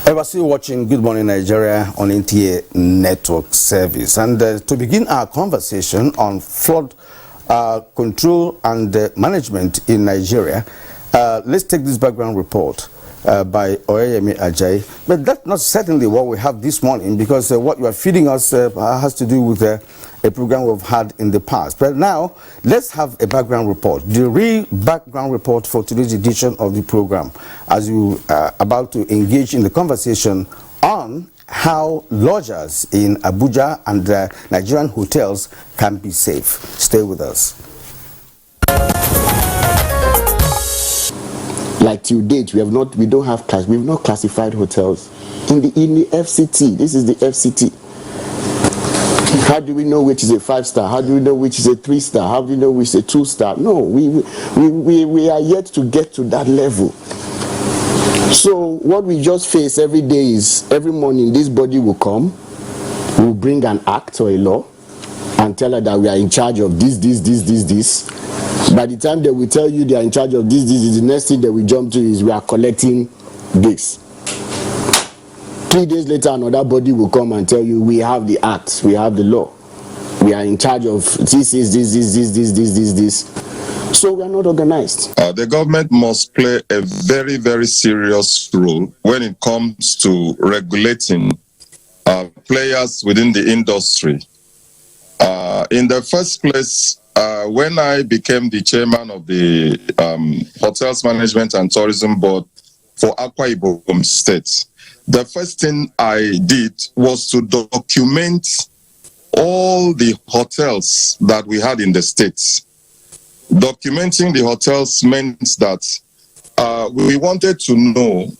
We're still watching Good Morning Nigeria on NTA network service. And to begin our conversation on flood control and management in Nigeria, let's take this background report by Oyeyemi Ajayi. But that's not certainly what we have this morning, because what you are feeding us has to do with a program we've had in the past. But now, let's have a background report, the real background report for today's edition of the program, as you are about to engage in the conversation on how lodgers in Abuja and Nigerian hotels can be safe. Stay with us. Like till date, we've not classified hotels in the FCT. This is the FCT. How do we know which is a 5-star? How do we know which is a 3-star? How do we know which is a 2-star? No, we are yet to get to that level. So what we just face every day is, every morning this body will come, will bring an act or a law and tell her that we are in charge of this. By the time they will tell you they are in charge of this, the next thing that we jump to is we are collecting this. 3 days later, another body will come and tell you we have the act, we have the law, we are in charge of this. So we are not organized. The government must play a very, very serious role when it comes to regulating players within the industry. In the first place, when I became the chairman of the Hotels Management and Tourism Board for Akwa Ibom State, the first thing I did was to document all the hotels that we had in the states. Documenting the hotels meant that we wanted to know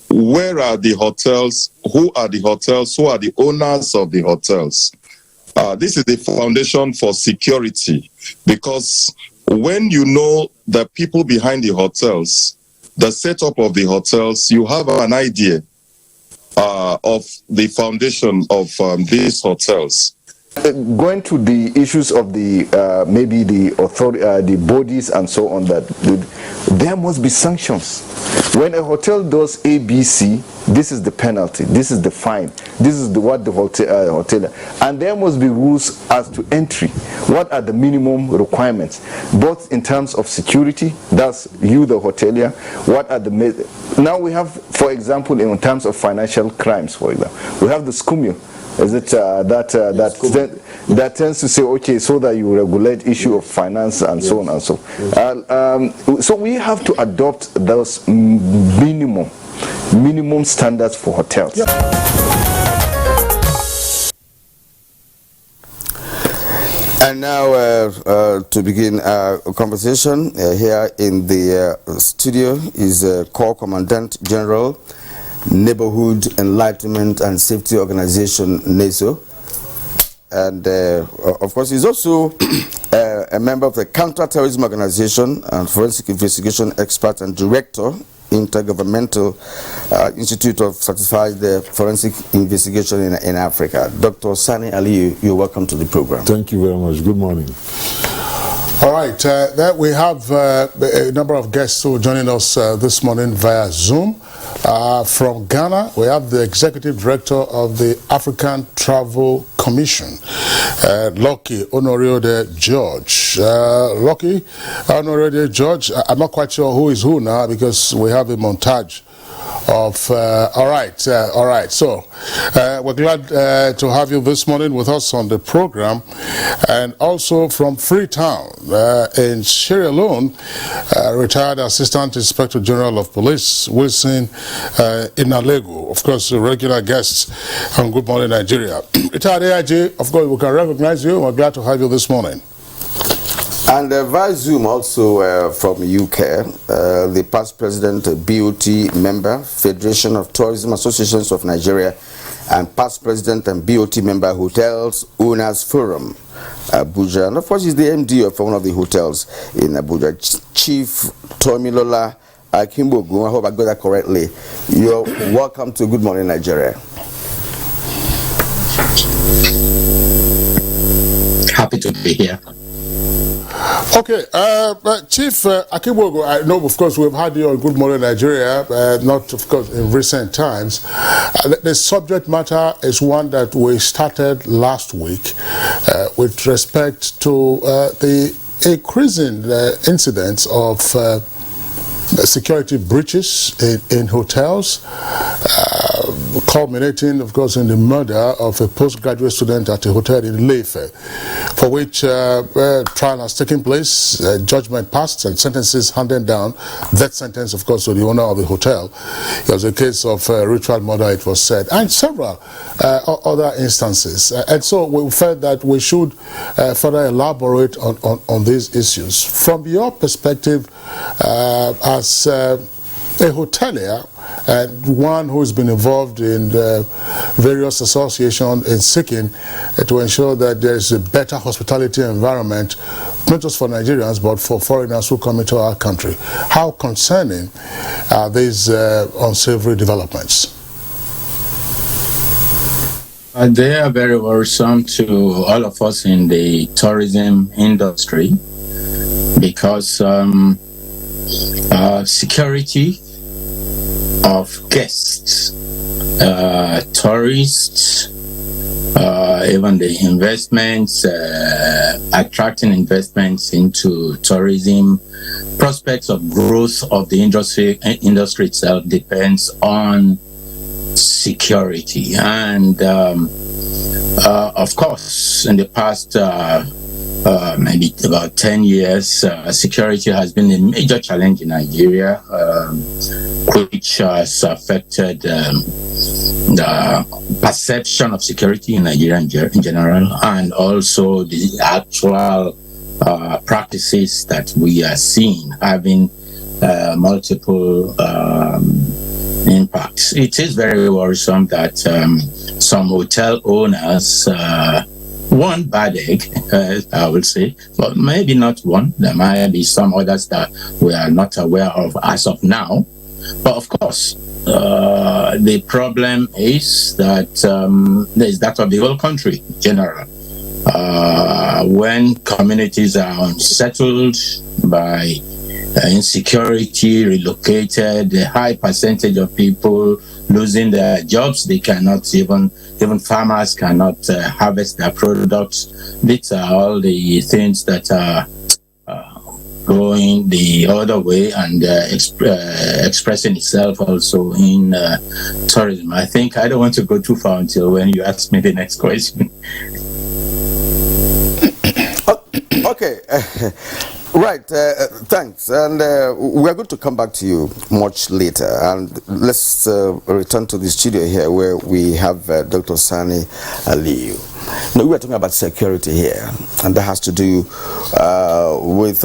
where are the hotels, who are the hotels, who are the owners of the hotels. This is the foundation for security, because when you know the people behind the hotels, the setup of the hotels, you have an idea of the foundation of these hotels. Going to the issues of the maybe the authority, the bodies and so on, that there must be sanctions. When a hotel does ABC, this is the penalty, this is the fine, this is what the hotel, and there must be rules as to entry. What are the minimum requirements, both in terms of security, that's you the hotelier, what are the now we have, for example, in terms of financial crimes, for example, we have the SCUMIO. Is it that tends to say, okay, so that you regulate issue of finance and so on and so. So we have to adopt those minimum standards for hotels. Yep. And now to begin our conversation here in the studio is Corps Commandant General, Neighborhood Enlightenment and Safety Organization, NESO. And of course, he's also a member of the Counter-Terrorism Organization and Forensic Investigation Expert and Director, Intergovernmental Institute of Certified Forensic Investigation in Africa. Dr. Sani Aliyu, you're welcome to the program. Thank you very much. Good morning. All right, we have a number of guests who are joining us this morning via Zoom. From Ghana, we have the Executive Director of the African Travel Commission, Lucky Honorode George. Lucky Honorode George, I'm not quite sure who is who now, because we have a montage of all right, so we're glad to have you this morning with us on the program. And also from Freetown in Sierra Leone, retired Assistant Inspector General of Police Wilson Inalego, of course, a regular guest on Good Morning Nigeria. Retired AIG, of course, we can recognize you. We're glad to have you this morning. And via Zoom also from UK, the past president, BOT member, Federation of Tourism Associations of Nigeria, and past president and BOT member, Hotels Owners Forum, Abuja. And of course, he's the MD of one of the hotels in Abuja, Chief Tomilola Akimbogu. I hope I got that correctly. You're welcome to Good Morning Nigeria. Happy to be here. Okay, Chief Akibogo, I know, of course, we've had you on Good Morning Nigeria, not, of course, in recent times. The subject matter is one that we started last week with respect to the increasing incidents of security breaches in hotels, culminating, of course, in the murder of a postgraduate student at a hotel in Ilefe, for which trial has taken place, judgment passed, and sentences handed down. That sentence, of course, to the owner of the hotel. It was a case of ritual murder, it was said, and several other instances. And so we felt that we should further elaborate on these issues. From your perspective, as a hotelier and one who's been involved in various associations in seeking to ensure that there's a better hospitality environment, not just for Nigerians, but for foreigners who come into our country. How concerning are these unsavory developments? They are very worrisome to all of us in the tourism industry because security of guests, tourists, even the investments, attracting investments into tourism, prospects of growth of the industry itself depends on security. And of course, in the past maybe about 10 years, security has been a major challenge in Nigeria, which has affected the perception of security in Nigeria in general, and also the actual practices that we are seeing having multiple impacts. It is very worrisome that some hotel owners, one bad egg, I would say, but maybe not one. There might be some others that we are not aware of as of now. But of course, the problem is that there is that of the whole country in general. When communities are unsettled by insecurity, relocated, a high percentage of people losing their jobs, they cannot even farmers cannot harvest their products. These are all the things that are going the other way and expressing itself also in tourism. I think I don't want to go too far until when you ask me the next question. Okay. Right, thanks. And we're going to come back to you much later. And let's return to the studio here where we have Dr. Sani Aliyu. Now, we are talking about security here, and that has to do with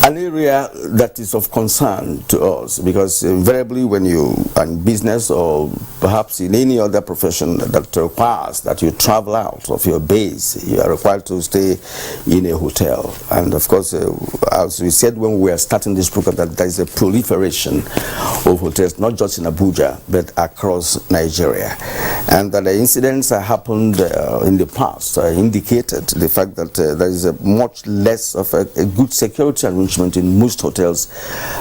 an area that is of concern to us, because invariably when you are in business or perhaps in any other profession that requires that you travel out of your base, you are required to stay in a hotel. And of course, as we said when we were starting this program, that there is a proliferation of hotels, not just in Abuja, but across Nigeria. And that the incidents that happened in the past indicated the fact that there is a much less of a good security arrangement in most hotels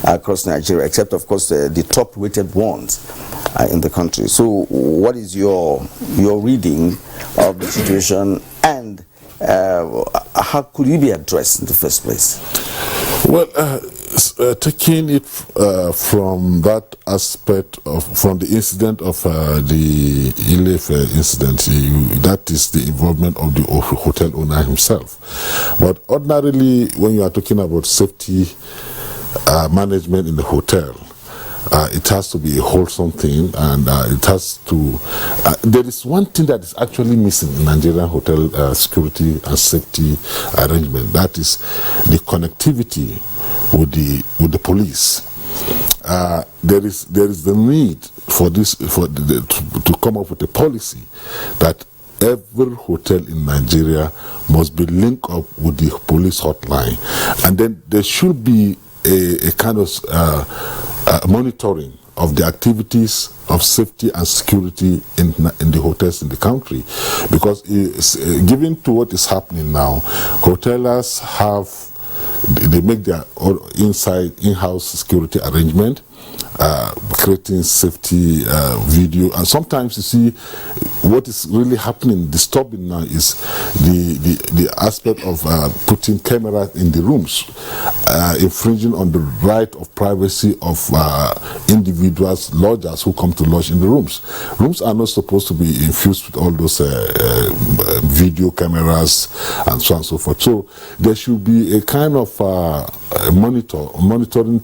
across Nigeria, except of course the top-rated ones in the country. So, what is your reading of the situation, and how could it be addressed in the first place? Well, taking it from that aspect from the incident of the Ilefe incident, that is the involvement of the hotel owner himself. But ordinarily, when you are talking about safety management in the hotel, it has to be a wholesome thing, and it has to. There is one thing that is actually missing in Nigerian hotel security and safety arrangement. That is the connectivity with the police. There is the need for this to come up with a policy that every hotel in Nigeria must be linked up with the police hotline, and then there should be a kind of monitoring of the activities of safety and security in the hotels in the country, because given to what is happening now, hoteliers they make their in-house security arrangement, creating safety video, and sometimes you see what is really happening, disturbing now, is the aspect of putting cameras in the rooms, infringing on the right of privacy of individuals, lodgers who come to lodge in the rooms. Rooms are not supposed to be infused with all those video cameras and so on and so forth. So there should be a kind of monitoring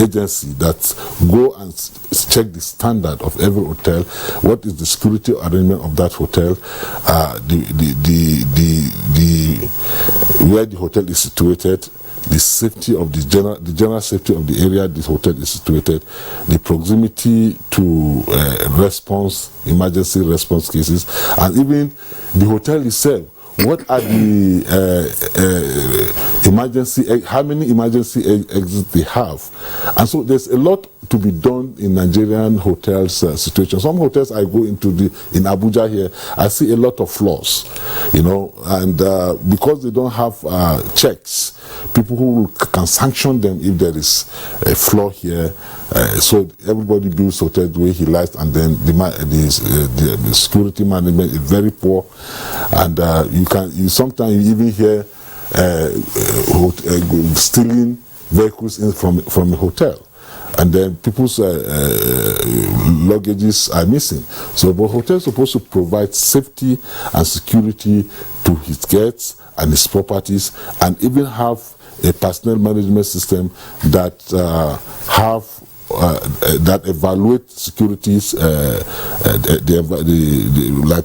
agency that go and check the standard of every hotel. What is the security arrangement of that hotel? Where the hotel is situated, the safety of the general safety of the area this hotel is situated, the proximity to emergency response cases, and even the hotel itself. What are the how many emergency exits they have? And so there's a lot to be done in Nigerian hotels situation. Some hotels I go into in Abuja here, I see a lot of flaws, and because they don't have checks, people who can sanction them if there is a flaw here. So everybody builds hotels the way he likes, and then the security management is very poor, and sometimes you even hear stealing vehicles from a hotel, and then people's luggages are missing. So, but hotels are supposed to provide safety and security to his guests and his properties, and even have a personnel management system that that evaluate securities, like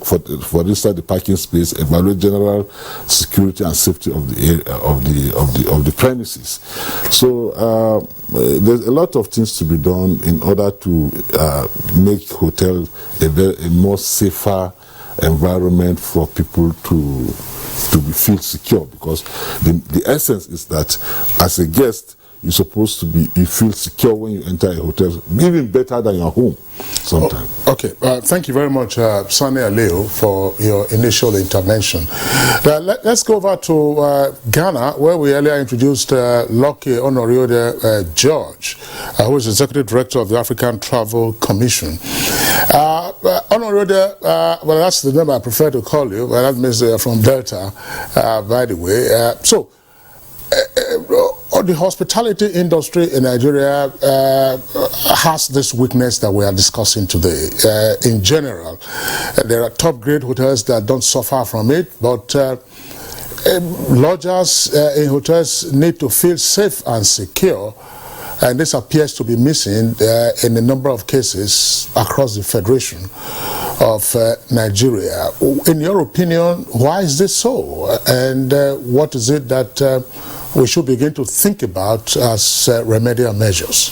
for instance the parking space, evaluate general security and safety of the premises. So there's a lot of things to be done in order to make hotels a more safer environment for people to feel secure, because the essence is that as a guest you're supposed to you feel secure when you enter a hotel, even better than your home sometimes. Okay, thank you very much, Sani Aleo, for your initial intervention. Let's go over to Ghana, where we earlier introduced Lucky Onoriode George, who is Executive Director of the African Travel Commission. Onoriode, well, that's the name I prefer to call you, but that means from Delta, by the way. The hospitality industry in Nigeria has this weakness that we are discussing today. In general, there are top-grade hotels that don't suffer from it, but lodgers in hotels need to feel safe and secure, and this appears to be missing in a number of cases across the Federation of Nigeria. In your opinion, why is this so? And what is it that we should begin to think about as remedial measures?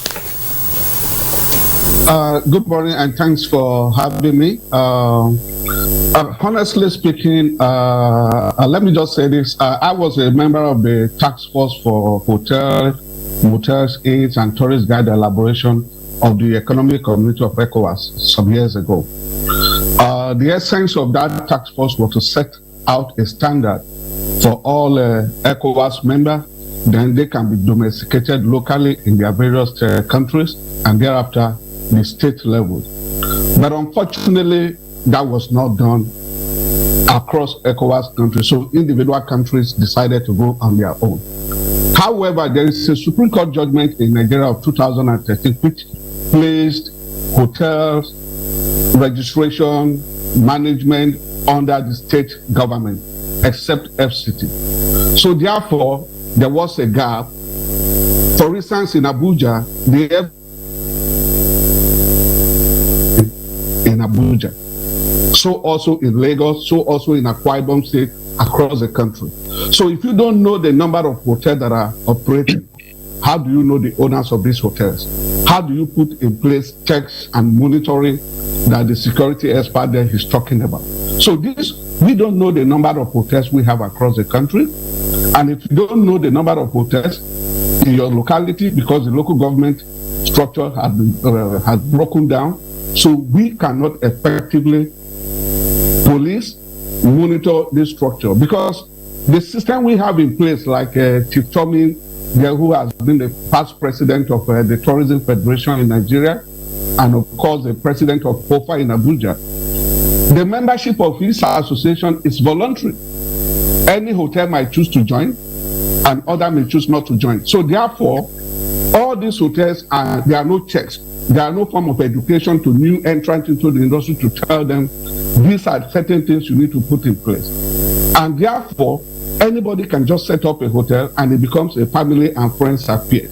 Good morning, and thanks for having me. Honestly speaking, let me just say this. I was a member of the task force for hotels, aids, and tourist guide elaboration of the Economic Community of ECOWAS some years ago. The essence of that task force was to set out a standard for all ECOWAS members, then they can be domesticated locally in their various countries, and thereafter the state level. But unfortunately, that was not done across ECOWAS countries, so individual countries decided to go on their own. However, there is a Supreme Court judgment in Nigeria of 2013 which placed hotels, registration, management under the state government, except FCT. So therefore, there was a gap. For instance, in Abuja, so also in Lagos, so also in Akwa Ibom State, across the country. So if you don't know the number of hotels that are operating, how do you know the owners of these hotels? How do you put in place checks and monitoring that the security expert there is talking about? So we don't know the number of hotels we have across the country. And if you don't know the number of hotels in your locality, because the local government structure has broken down. So we cannot effectively police, monitor this structure, because the system we have in place, like Chief Tommy, who has been the past president of the Tourism Federation in Nigeria, and of course the president of POFA in Abuja, the membership of his association is voluntary. Any hotel might choose to join, and other may choose not to join. So therefore, all these hotels, there are no checks. There are no form of education to new entrants into the industry to tell them these are certain things you need to put in place. And therefore, anybody can just set up a hotel and it becomes a family and friends affair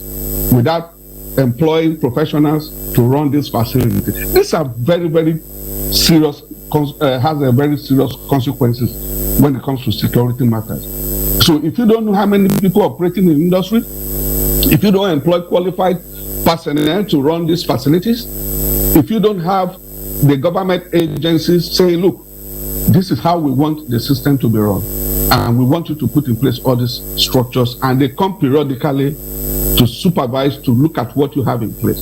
without employing professionals to run this facility. These are very, very serious, has a very serious consequences when it comes to security matters. So if you don't know how many people operating in the industry, if you don't employ qualified personnel to run these facilities, if you don't have the government agencies saying, look, this is how we want the system to be run, and we want you to put in place all these structures, and they come periodically to supervise, to look at what you have in place,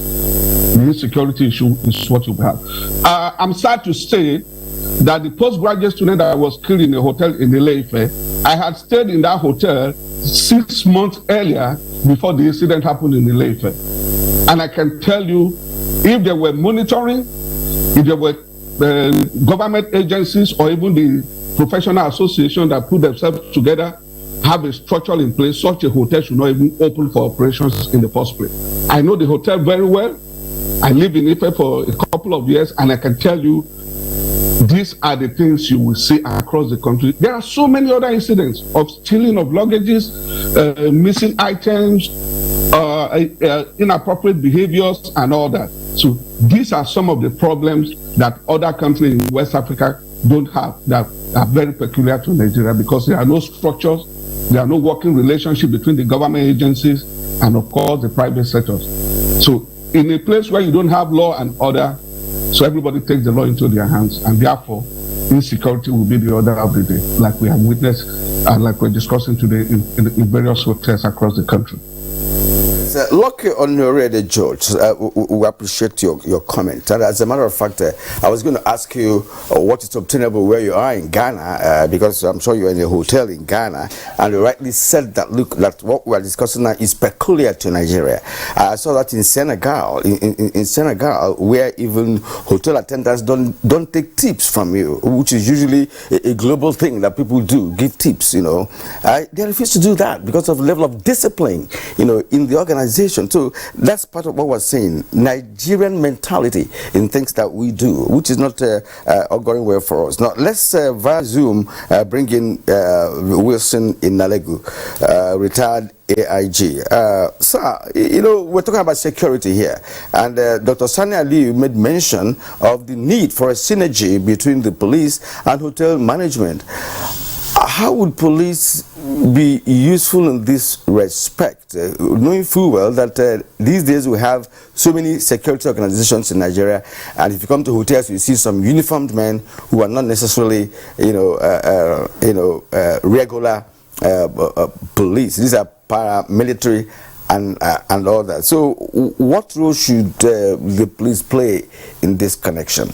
the insecurity issue is what you have. I'm sad to say that the postgraduate student that was killed in a hotel in Ile-Ife, I had stayed in that hotel 6 months earlier before the incident happened in Ile-Ife. And I can tell you, if they were monitoring, if there were government agencies or even the professional association that put themselves together, have a structure in place, such a hotel should not even open for operations in the first place. I know the hotel very well. I lived in Ife for a couple of years, and I can tell you, these are the things you will see across the country. There are so many other incidents of stealing of luggages, missing items, inappropriate behaviors, and all that. So these are some of the problems that other countries in West Africa don't have, that are very peculiar to Nigeria, because there are no structures, there are no working relationship between the government agencies and, of course, the private sectors. So in a place where you don't have law and order, so everybody takes the law into their hands, and therefore insecurity will be the order of the day, like we have witnessed and like we're discussing today in various hotels across the country. Lucky Honoré George, we appreciate your comment. And as a matter of fact, I was going to ask you what is obtainable where you are in Ghana, because I'm sure you're in a hotel in Ghana, and you rightly said that, look, that what we are discussing now is peculiar to Nigeria. I saw that in Senegal, in Senegal, where even hotel attendants don't take tips from you, which is usually a global thing that people do, give tips, you know. They refuse to do that because of the level of discipline, you know, in the organization. So that's part of what we're saying, Nigerian mentality in things that we do, which is not going well for us. Now let's via Zoom bring in Wilson Inalegu, retired AIG. Sir, you know, we're talking about security here, and Dr. Sani Aliyu made mention of the need for a synergy between the police and hotel management. How would police be useful in this respect, knowing full well that these days we have so many security organizations in Nigeria, and if you come to hotels, you see some uniformed men who are not necessarily, regular police. These are paramilitary and all that. So, what role should the police play in this connection?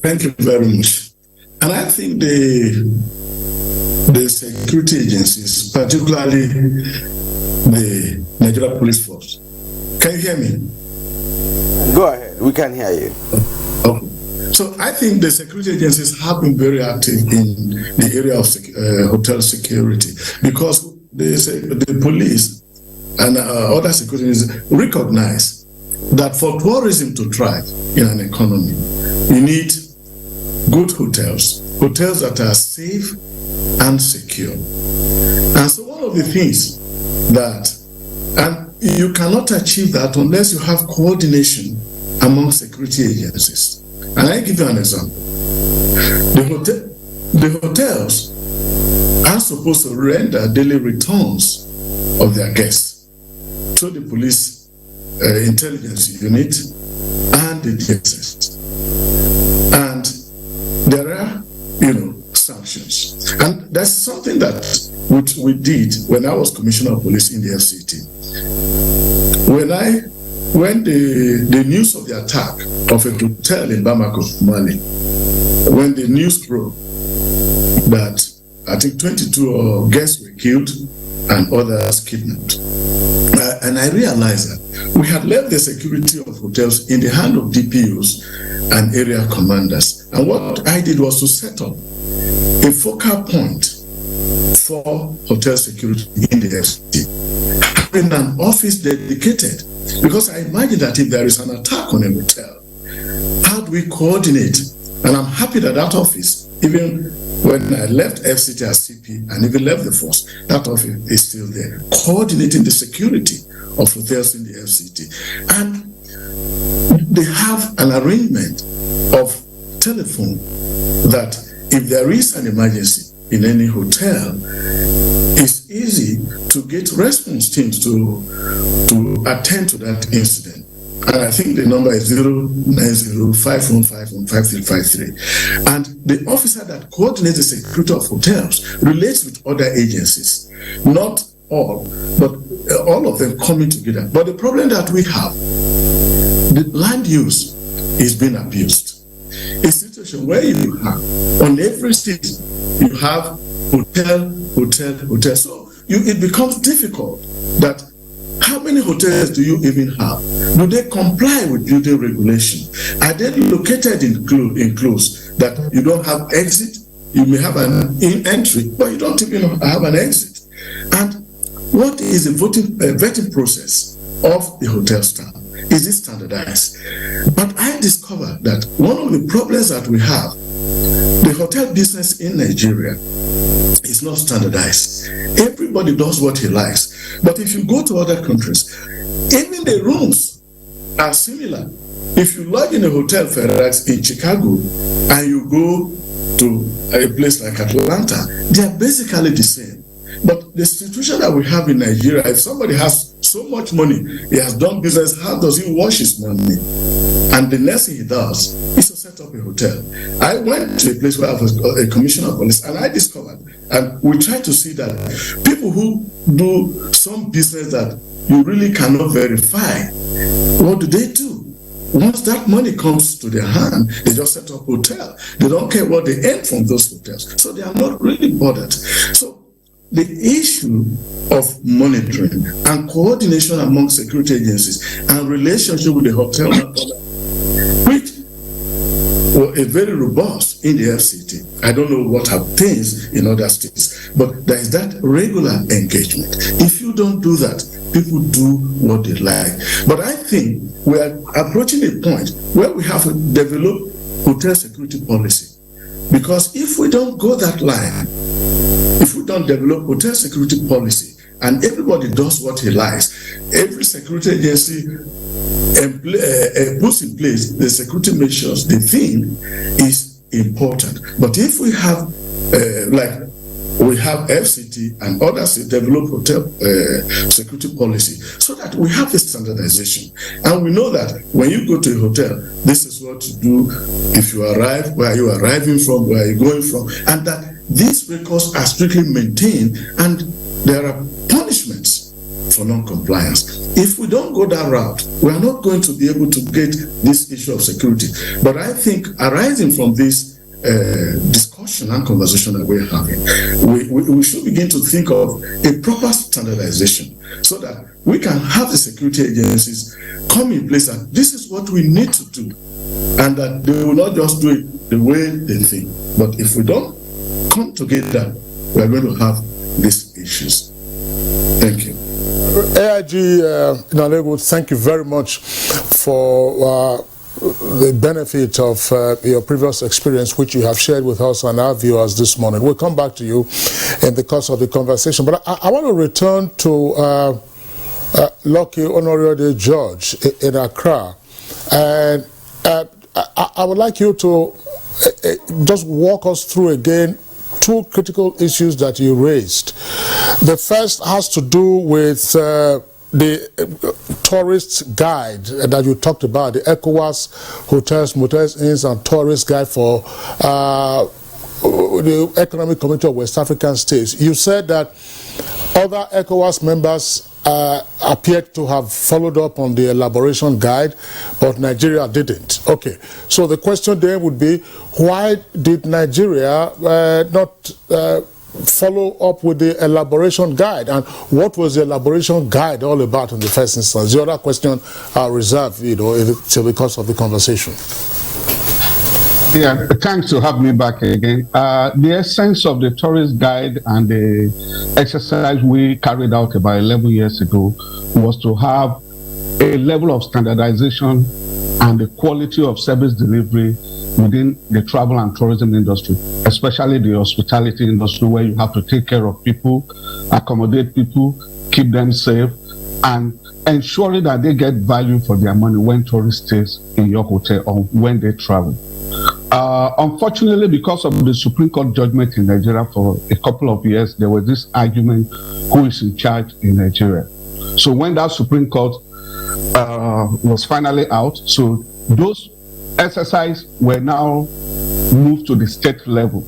Thank you very much. And I think the security agencies, particularly the Nigeria Police Force. Can you hear me? Go ahead, we can hear you. Okay. So I think the security agencies have been very active in the area of hotel security, because the police and other security agencies recognize that for tourism to thrive in an economy, you need good hotels that are safe and secure. And so one of the things and you cannot achieve that unless you have coordination among security agencies. And I give you an example. The hotels are supposed to render daily returns of their guests to the police intelligence unit and the DSS. And there are, sanctions. And that's something that which we did when I was Commissioner of Police in the FCT. when the news of the attack of a hotel in Bamako, Mali, when the news broke that I think 22 guests were killed and others kidnapped, and I realized that we had left the security of hotels in the hand of DPOs and area commanders. And what I did was to set up a focal point for hotel security in the FCT, having an office dedicated, because I imagine that if there is an attack on a hotel, how do we coordinate? And I'm happy that that office, even when I left FCT as CP and even left the force, that office is still there, coordinating the security of hotels in the FCT. And they have an arrangement of telephone that if there is an emergency in any hotel, it's easy to get response teams to attend to that incident. And I think the number is 090-5151-5353. And the officer that coordinates the security of hotels relates with other agencies. Not all, but all of them coming together. But the problem that we have, the land use is being abused. A situation where you have, on every street, you have hotel. So it becomes difficult that how many hotels do you even have? Do they comply with building regulation? Are they located in close that you don't have exit? You may have an entry, but you don't even have an exit. And what is the vetting process of the hotel staff? Is it standardized? But I discovered that one of the problems that we have, the hotel business in Nigeria is not standardized. Everybody does what he likes. But if you go to other countries, even the rooms are similar. If you lodge in a hotel, for instance, in Chicago, and you go to a place like Atlanta, they are basically the same. But the situation that we have in Nigeria, if somebody has so much money, he has done business, how does he wash his money? And the next thing he does is to set up a hotel. I went to a place where I was a commissioner of police, and I discovered, and we try to see that people who do some business that you really cannot verify, what do? Once that money comes to their hand, they just set up a hotel. They don't care what they earn from those hotels. So they are not really bothered. So the issue of monitoring and coordination among security agencies and relationship with the hotel, which is very robust in the FCT. I don't know what happens in other states, but there is that regular engagement. If you don't do that, people do what they like. But I think we are approaching a point where we have to develop hotel security policy. Because if we don't go that line, if we don't develop hotel security policy and everybody does what he likes, every security agency puts in place the security measures they think is important. But if we have, like we have FCT and others to develop hotel security policy so that we have a standardization. And we know that when you go to a hotel, this is what to do. If you arrive, where are you arriving from, where are you going from, and that these records are strictly maintained and there are punishments for non-compliance. If we don't go that route, we are not going to be able to get this issue of security. But I think arising from this discussion and conversation that we're having, we should begin to think of a proper standardization so that we can have the security agencies come in place and this is what we need to do, and that they will not just do it the way they think. But if we don't come together, we are going to have these issues. Thank you. AIG Nalego, thank you very much for the benefit of your previous experience, which you have shared with us and our viewers this morning. We'll come back to you in the course of the conversation. But I want to return to Lucky Honorable George in Accra. And I would like you to just walk us through again two critical issues that you raised. The first has to do with the tourist guide that you talked about, the ECOWAS hotels, motels, inns, and tourist guide for the Economic Community of West African States. You said that other ECOWAS members appeared to have followed up on the elaboration guide, but Nigeria didn't. Okay, so the question then would be, why did Nigeria not follow up with the elaboration guide, and what was the elaboration guide all about in the first instance? The other question I'll reserve, because of the conversation. Yeah, thanks to have me back again. The essence of the tourist guide and the exercise we carried out about 11 years ago was to have a level of standardization and the quality of service delivery within the travel and tourism industry, especially the hospitality industry, where you have to take care of people, accommodate people, keep them safe, and ensuring that they get value for their money when tourists stay in your hotel or when they travel. Unfortunately, because of the Supreme Court judgment in Nigeria for a couple of years, there was this argument who is in charge in Nigeria. So when that Supreme Court was finally out, so those exercises were now moved to the state level.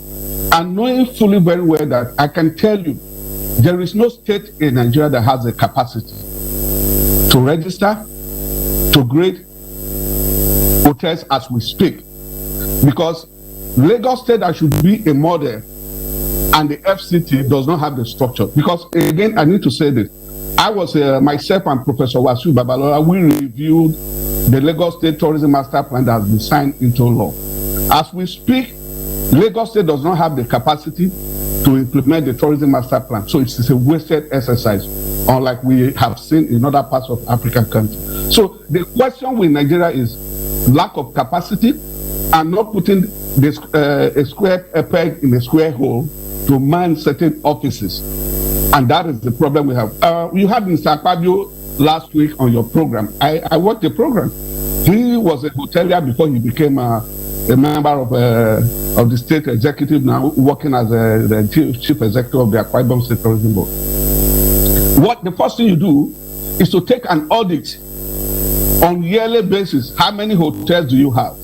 And knowing fully very well that I can tell you, there is no state in Nigeria that has the capacity to register, to grade hotels as we speak. Because Lagos State that should be a model and the FCT does not have the structure. Because again, I need to say this. I was myself and Professor Wasu Babalola, we reviewed the Lagos State Tourism Master Plan that has been signed into law. As we speak, Lagos State does not have the capacity to implement the Tourism Master Plan. So it's a wasted exercise, unlike we have seen in other parts of African countries. So the question with Nigeria is lack of capacity and not putting this, a square peg in a square hole to man certain offices. And that is the problem we have. You had Mr. Akpabio last week on your program. I watched the program. He was a hotelier before he became a member of the state executive, now working as the chief executive of the Akwa Ibom State Tourism Board. What the first thing you do is to take an audit on yearly basis. How many hotels do you have?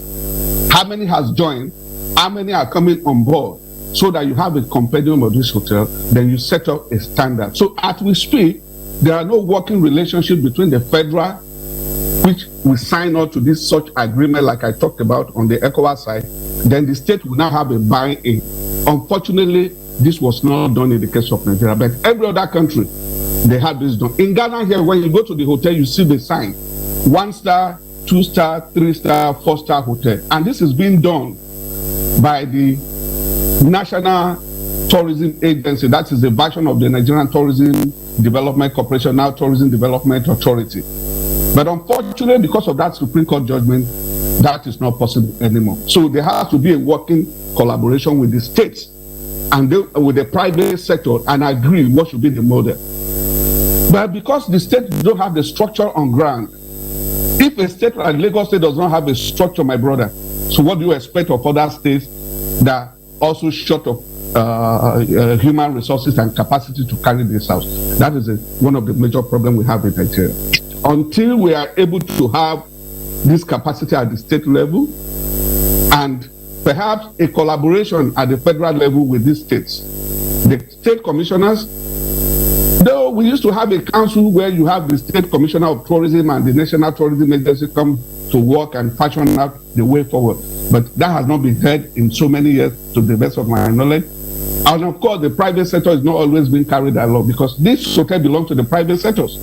How many has joined? How many are coming on board? So that you have a compendium of this hotel, then you set up a standard. So as we speak, there are no working relationship between the federal, which we sign on to this such agreement like I talked about on the ECOWAS side, then the state will now have a buy-in. Unfortunately, this was not done in the case of Nigeria, but every other country, they had this done. In Ghana here, when you go to the hotel, you see the sign, 1-star, 2-star, 3-star, 4-star hotel. And this is being done by the National Tourism Agency. That is a version of the Nigerian Tourism Development Corporation, now Tourism Development Authority. But unfortunately, because of that Supreme Court judgment, that is not possible anymore. So there has to be a working collaboration with the states and with the private sector and agree what should be the model. But because the states don't have the structure on ground, if a state like Lagos State does not have a structure, my brother, so what do you expect of other states that also short of human resources and capacity to carry this out? That is one of the major problems we have in Nigeria. Until we are able to have this capacity at the state level and perhaps a collaboration at the federal level with these states, the state commissioners, though we used to have a council where you have the state commissioner of tourism and the National Tourism Agency come to work and fashion out the way forward. But that has not been heard in so many years, to the best of my knowledge. And of course, the private sector is not always being carried along because this hotel belongs to the private sectors.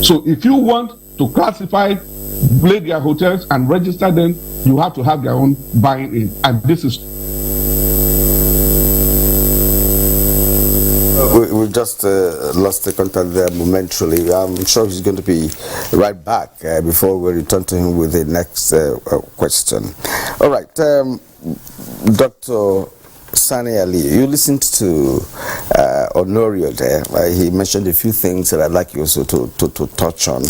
So if you want to classify, blade their hotels and register them, you have to have their own buying in. And this is... We've just lost the contact there momentarily. I'm sure he's going to be right back before we return to him with the next question. All right, Dr. Sani Ali, you listened to Honorio there. He mentioned a few things that I'd like you also to touch on.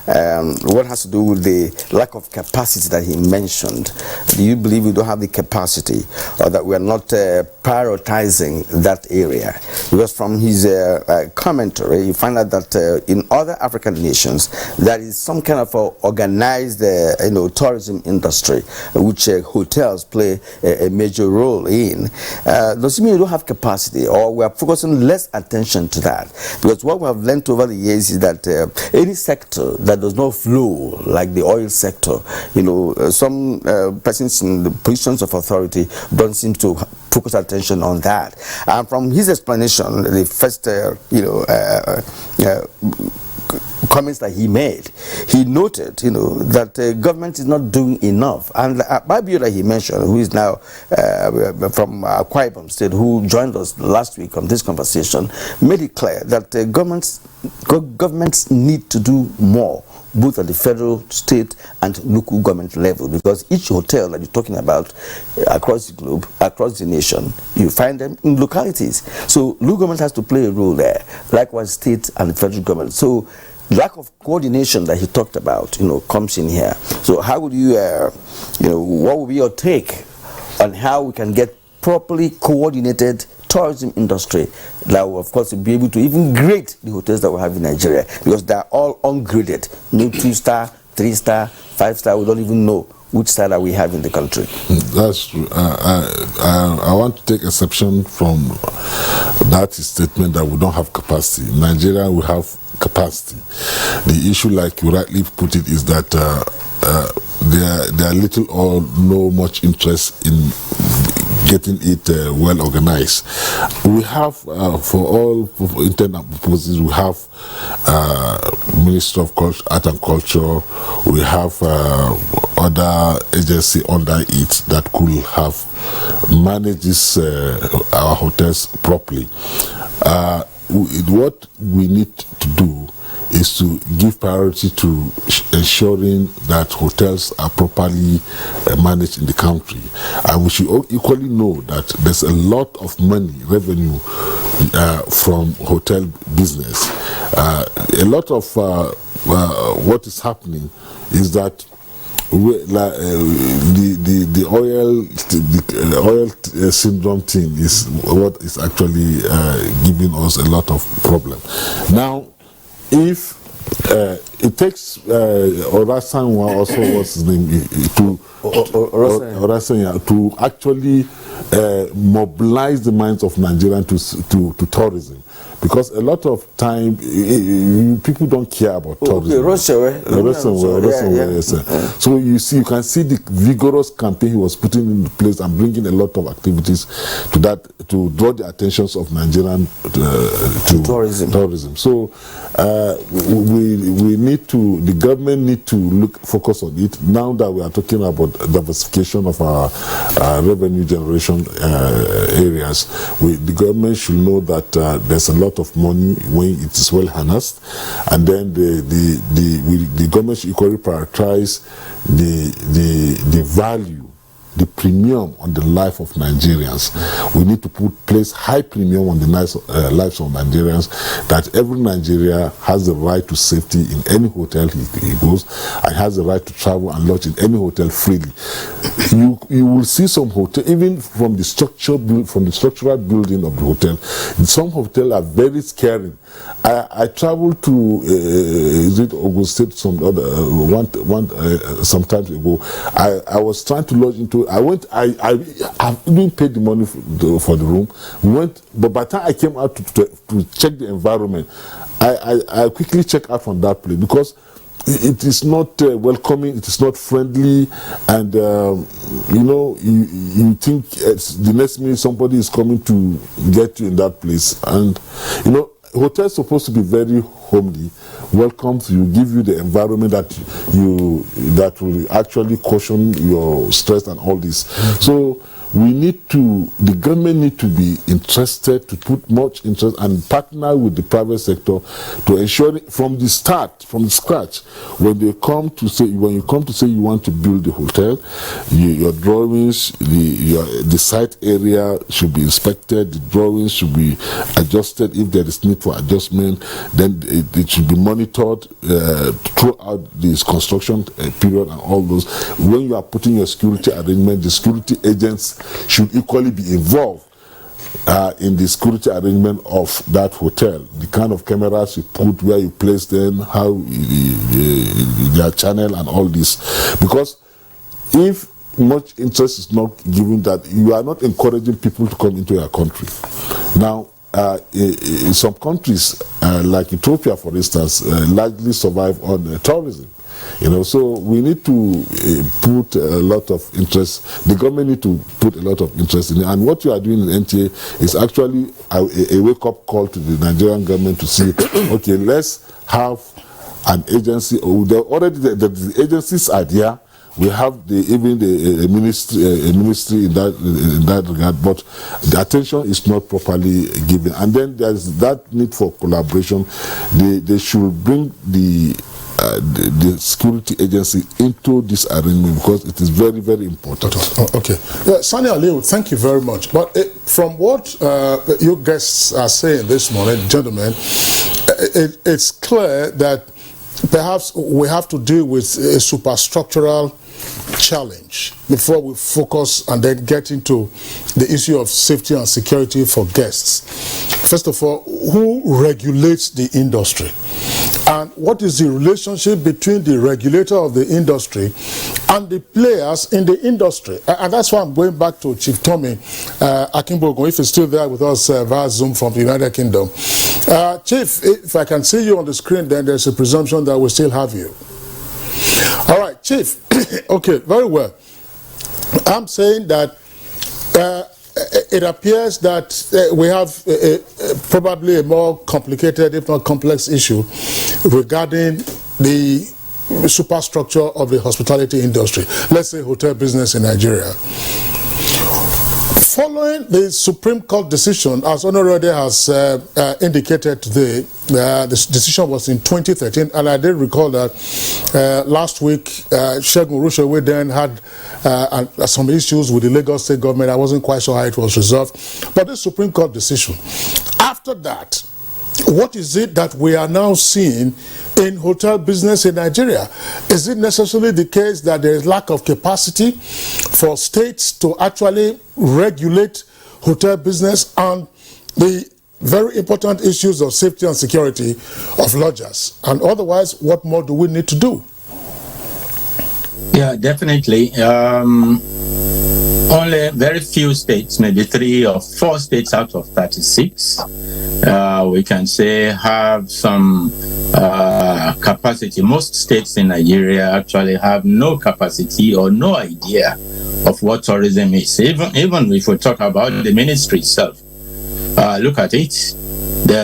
what has to do with the lack of capacity that he mentioned. Do you believe we don't have the capacity, or that we are not prioritizing that area? Because from his commentary, you find out that in other African nations, there is some kind of organized tourism industry, which hotels play a major role in. Does it mean we don't have capacity, or we are focusing less attention to that? Because what we have learned over the years is that any sector that does not flow, like the oil sector, some persons in the positions of authority don't seem to focus attention on that. And from his explanation, the first comments that he made, he noted, that government is not doing enough. And Babio, he mentioned, who is now from Akwa Ibom State, who joined us last week on this conversation, made it clear that governments need to do more, both at the federal, state, and local government level, because each hotel that you're talking about across the globe, across the nation, you find them in localities. So local government has to play a role there, likewise state and federal government. So lack of coordination that he talked about, comes in here. So how would you, what would be your take on how we can get properly coordinated tourism industry that will, of course, be able to even grade the hotels that we have in Nigeria, because they are all ungraded, no 2-star, 3-star, 5-star. We don't even know which star that we have in the country. That's true. I want to take exception from that statement that we don't have capacity. In Nigeria, we have capacity. The issue, like you rightly put it, is that there are little or no much interest in getting it well organized. We have, for all intent and purposes, we have Ministry of Art and Culture, we have other agency under it that could have managed this, our hotels properly. What we need to do is to give priority to ensuring that hotels are properly managed in the country. And we should equally know that there's a lot of money, revenue from hotel business. A lot of what is happening is that the oil syndrome thing is what is actually giving us a lot of problem. Now, if it takes Orasan, also what's his name, to actually mobilize the minds of Nigerians to tourism, because a lot of time people don't care about tourism. So you can see the vigorous campaign he was putting in place and bringing a lot of activities to that, to draw the attentions of Nigerian to tourism. So we need to, the government need to focus on it. Now that we are talking about diversification of our revenue generation areas, the government should know that there's a lot of money when it is well harnessed, and then the government should equally prioritize the value, the premium on the life of Nigerians. We need to place high premium on the lives of Nigerians, that every Nigerian has the right to safety in any hotel he goes, and has the right to travel and lodge in any hotel freely. You will see some hotel, even from the structural building of the hotel, some hotels are very scary. I traveled to Ogun State some times ago. I was trying to lodge into. I didn't pay the money for the room. We went, but by the time I came out to check the environment, I quickly checked out from that place, because it is not welcoming, it is not friendly, and you think the next minute somebody is coming to get you in that place. And hotels supposed to be very homely, welcome to you, give you the environment that will actually cushion your stress and all this. So the government need to be interested, to put much interest and partner with the private sector to ensure from the start, from the scratch, when you come to say you want to build the hotel, your drawings, the site area should be inspected, the drawings should be adjusted if there is need for adjustment, then it should be monitored throughout this construction period and all those. When you are putting your security arrangement, the security agents should equally be involved in the security arrangement of that hotel. The kind of cameras you put, where you place them, how their channel and all this. Because if much interest is not given, that you are not encouraging people to come into your country. Now, in some countries, like Ethiopia, for instance, largely survive on tourism. So we need to put a lot of interest. The government need to put a lot of interest in it. And what you are doing in NTA is actually a wake-up call to the Nigerian government to see, okay, let's have an agency. Already the agencies are there. We have a ministry in that regard, but the attention is not properly given. And then there's that need for collaboration. They should bring the security agency into this arrangement, because it is very, very important. Okay. Sani Aliu, thank you very much. But from what you guests are saying this morning, gentlemen, it's clear that perhaps we have to deal with a superstructural challenge before we focus and then get into the issue of safety and security for guests. First of all, who regulates the industry? And what is the relationship between the regulator of the industry and the players in the industry? And that's why I'm going back to Chief Tommy Akimbogo, if he's still there with us via Zoom from the United Kingdom. Chief, if I can see you on the screen, then there's a presumption that we still have you. All right, Chief. Okay, very well. I'm saying that it appears that we have probably a more complicated, if not complex, issue regarding the superstructure of the hospitality industry. Let's say hotel business in Nigeria. Following the Supreme Court decision, as Honorable has indicated today, this decision was in 2013, and I did recall that last week, Segun Rushewe then had some issues with the Lagos State government. I wasn't quite sure how it was resolved. But the Supreme Court decision, after that, what is it that we are now seeing in hotel business in Nigeria? Is it necessarily the case that there is lack of capacity for states to actually regulate hotel business and the very important issues of safety and security of lodgers? And otherwise, what more do we need to do? Yeah, definitely. Only very few states, maybe 3 or 4 states out of 36, we can say have some capacity. Most states in Nigeria actually have no capacity or no idea of what tourism is. Even if we talk about the ministry itself, look at it.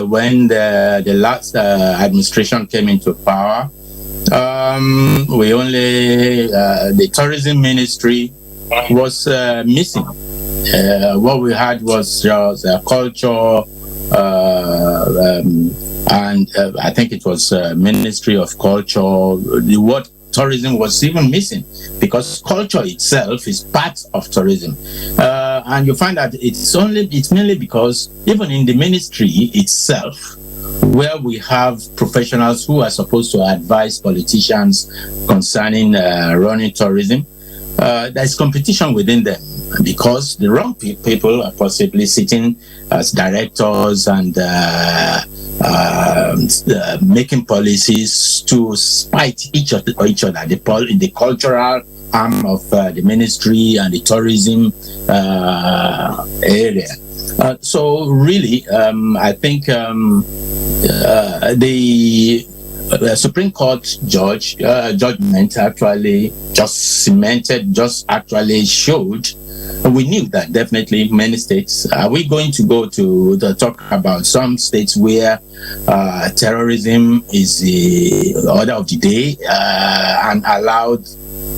When the last administration came into power, we only the tourism ministry was missing. What we had was just culture, and I think it was Ministry of Culture. The word tourism was even missing, because culture itself is part of tourism, and you find that it's mainly because even in the ministry itself, where we have professionals who are supposed to advise politicians concerning running tourism, there's competition within them, because the wrong people are possibly sitting as directors and making policies to spite each other, the cultural arm of the ministry and the tourism area. So really, I think the Supreme Court judgment actually actually showed. We knew that definitely many states. Are we going to go to talk about some states where terrorism is the order of the day and allowed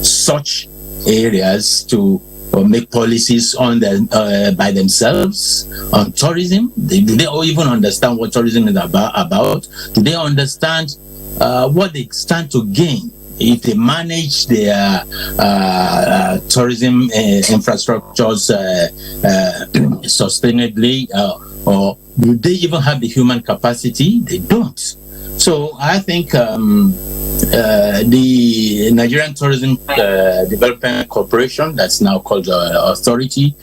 such areas to or make policies on by themselves on tourism? Do they all even understand what tourism is about? Do they understand what they stand to gain if they manage their tourism infrastructures sustainably, or do they even have the human capacity? They don't. So I think the Nigerian Tourism Development Corporation, that's now called Authority,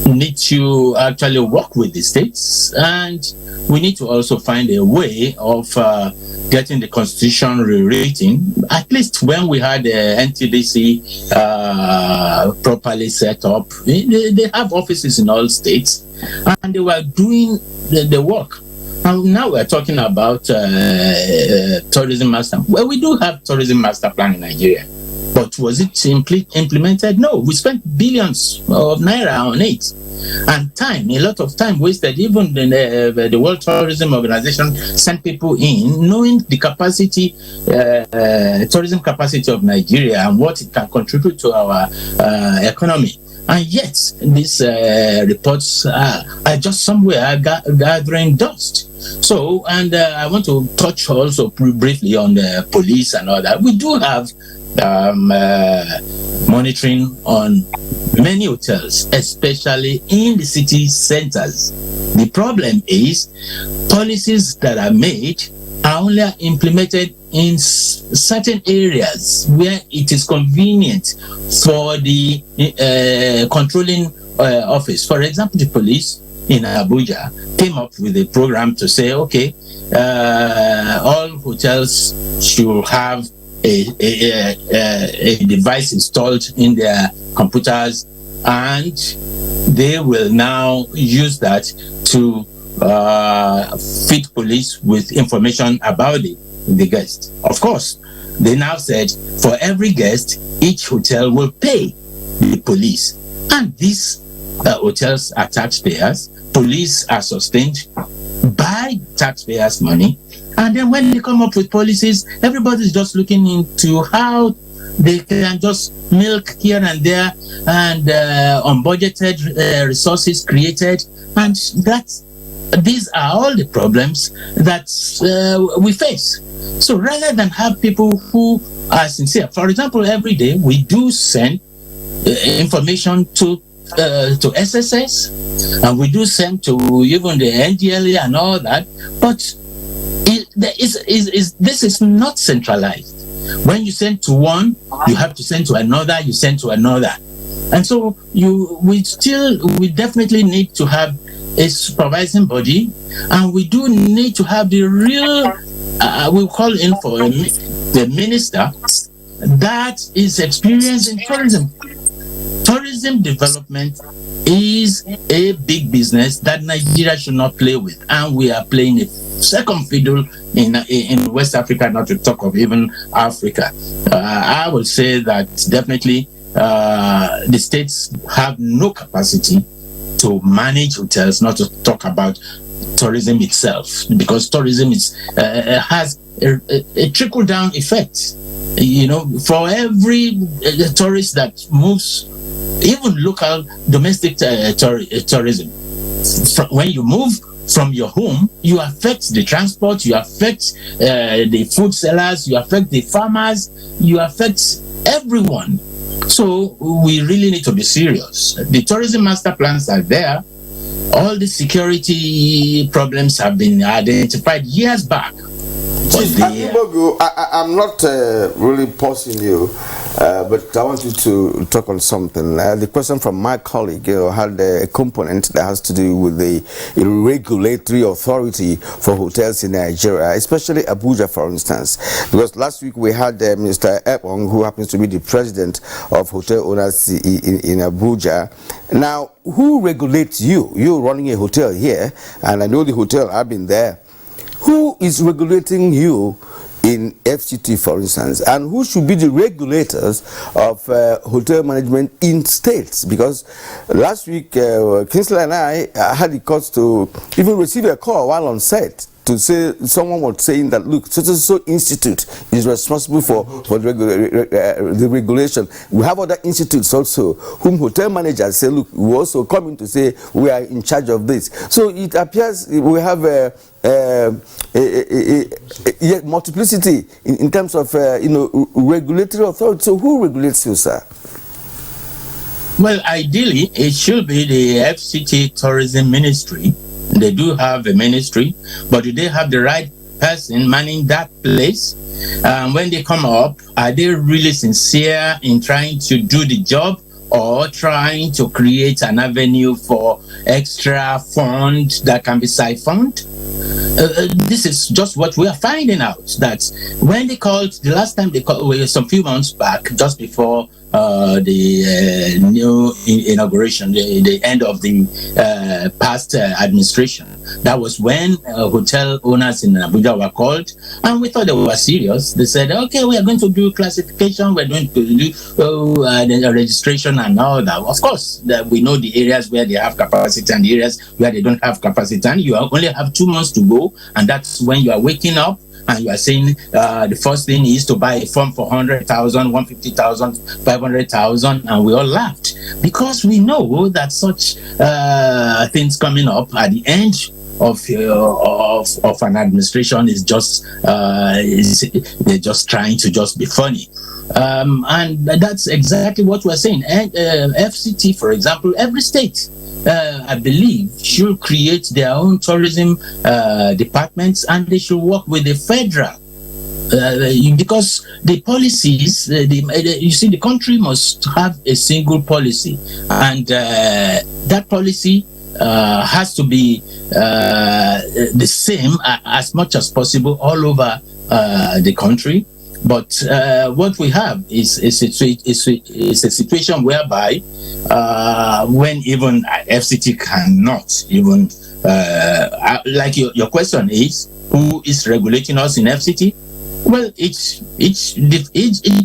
need to actually work with the states, and we need to also find a way of getting the constitution rewritten. At least when we had the NTDC properly set up, they have offices in all states, and they were doing the work. And now we're talking about tourism master. Well, we do have tourism master plan in Nigeria, but was it implemented? No, we spent billions of naira on it, and time, a lot of time wasted. Even the World Tourism Organization sent people in, knowing the capacity, tourism capacity of Nigeria and what it can contribute to our economy. And yet, these reports are just somewhere gathering dust. So, and I want to touch also briefly on the police and all that. We do have monitoring on many hotels, especially in the city centers. The problem is policies that are made are only implemented in certain areas where it is convenient for the controlling office. For example, the police in Abuja came up with a program to say, okay, all hotels should have a device installed in their computers, and they will now use that to feed police with information about the guest. Of course, they now said for every guest, each hotel will pay the police, and these hotels are taxpayers. Police are sustained by taxpayers' money, and then when they come up with policies, everybody's just looking into how they can just milk here and there, and unbudgeted resources created, and these are all the problems that we face. So rather than have people who are sincere, for example, every day we do send information to SSS, and we do send to even the NDLA and all that, but this is not centralized. When you send to one, you have to send to another, you send to another. And so we definitely need to have a supervising body, and we do need to have the real, we'll call in for the minister that is experienced in tourism. Tourism development is a big business that Nigeria should not play with, and we are playing a second fiddle in West Africa, not to talk of even Africa. I will say that definitely the states have no capacity to manage hotels, not to talk about tourism itself, because tourism has a trickle-down effect. You know, for every tourist that moves, even local domestic tourism, when you move from your home, you affect the transport, you affect the food sellers, you affect the farmers, you affect everyone. So we really need to be serious. The tourism master plans are there. All the security problems have been identified years back. Chief I'm not really pausing you, but I want you to talk on something. The question from my colleague had a component that has to do with the regulatory authority for hotels in Nigeria, especially Abuja, for instance. Because last week we had Mr. Ebong, who happens to be the president of hotel owners in Abuja. Now, who regulates you? You're running a hotel here, and I know the hotel, I've been there. Who is regulating you in FCT, for instance, and who should be the regulators of hotel management in states? Because last week, Kingsley and I had the cause to even receive a call while on set to say, someone was saying that, look, so institute is responsible for the regulation. We have other institutes also, whom hotel managers say, look, we also come in to say we are in charge of this. So it appears we have multiplicity in terms of regulatory authority. So who regulates you, sir? Well, ideally, it should be the FCT Tourism Ministry. They do have a ministry, but do they have the right person manning that place? When they come up, are they really sincere in trying to do the job, or trying to create an avenue for extra fund that can be siphoned? This is just what we are finding out, that when they called, the last time they called, some few months back, just before the new inauguration, the end of the past administration. That was when hotel owners in Abuja were called, and we thought they were serious. They said, okay, we are going to do classification, we're going to do the registration and all that. Of course, we know the areas where they have capacity and the areas where they don't have capacity, and you only have 2 months to go, and that's when you are waking up and you are saying the first thing is to buy a form for 100,000, 150,000, 500,000, and we all laughed, because we know that such things coming up at the end of an administration is just they're just trying to just be funny, and that's exactly what we're saying. And FCT, for example, every state, I believe, should create their own tourism departments, and they should work with the federal, because the policies, you see, the country must have a single policy, and that policy has to be the same as much as possible all over the country. But what we have is a situation whereby when even FCT cannot even, like your question is, who is regulating us in FCT? Well, each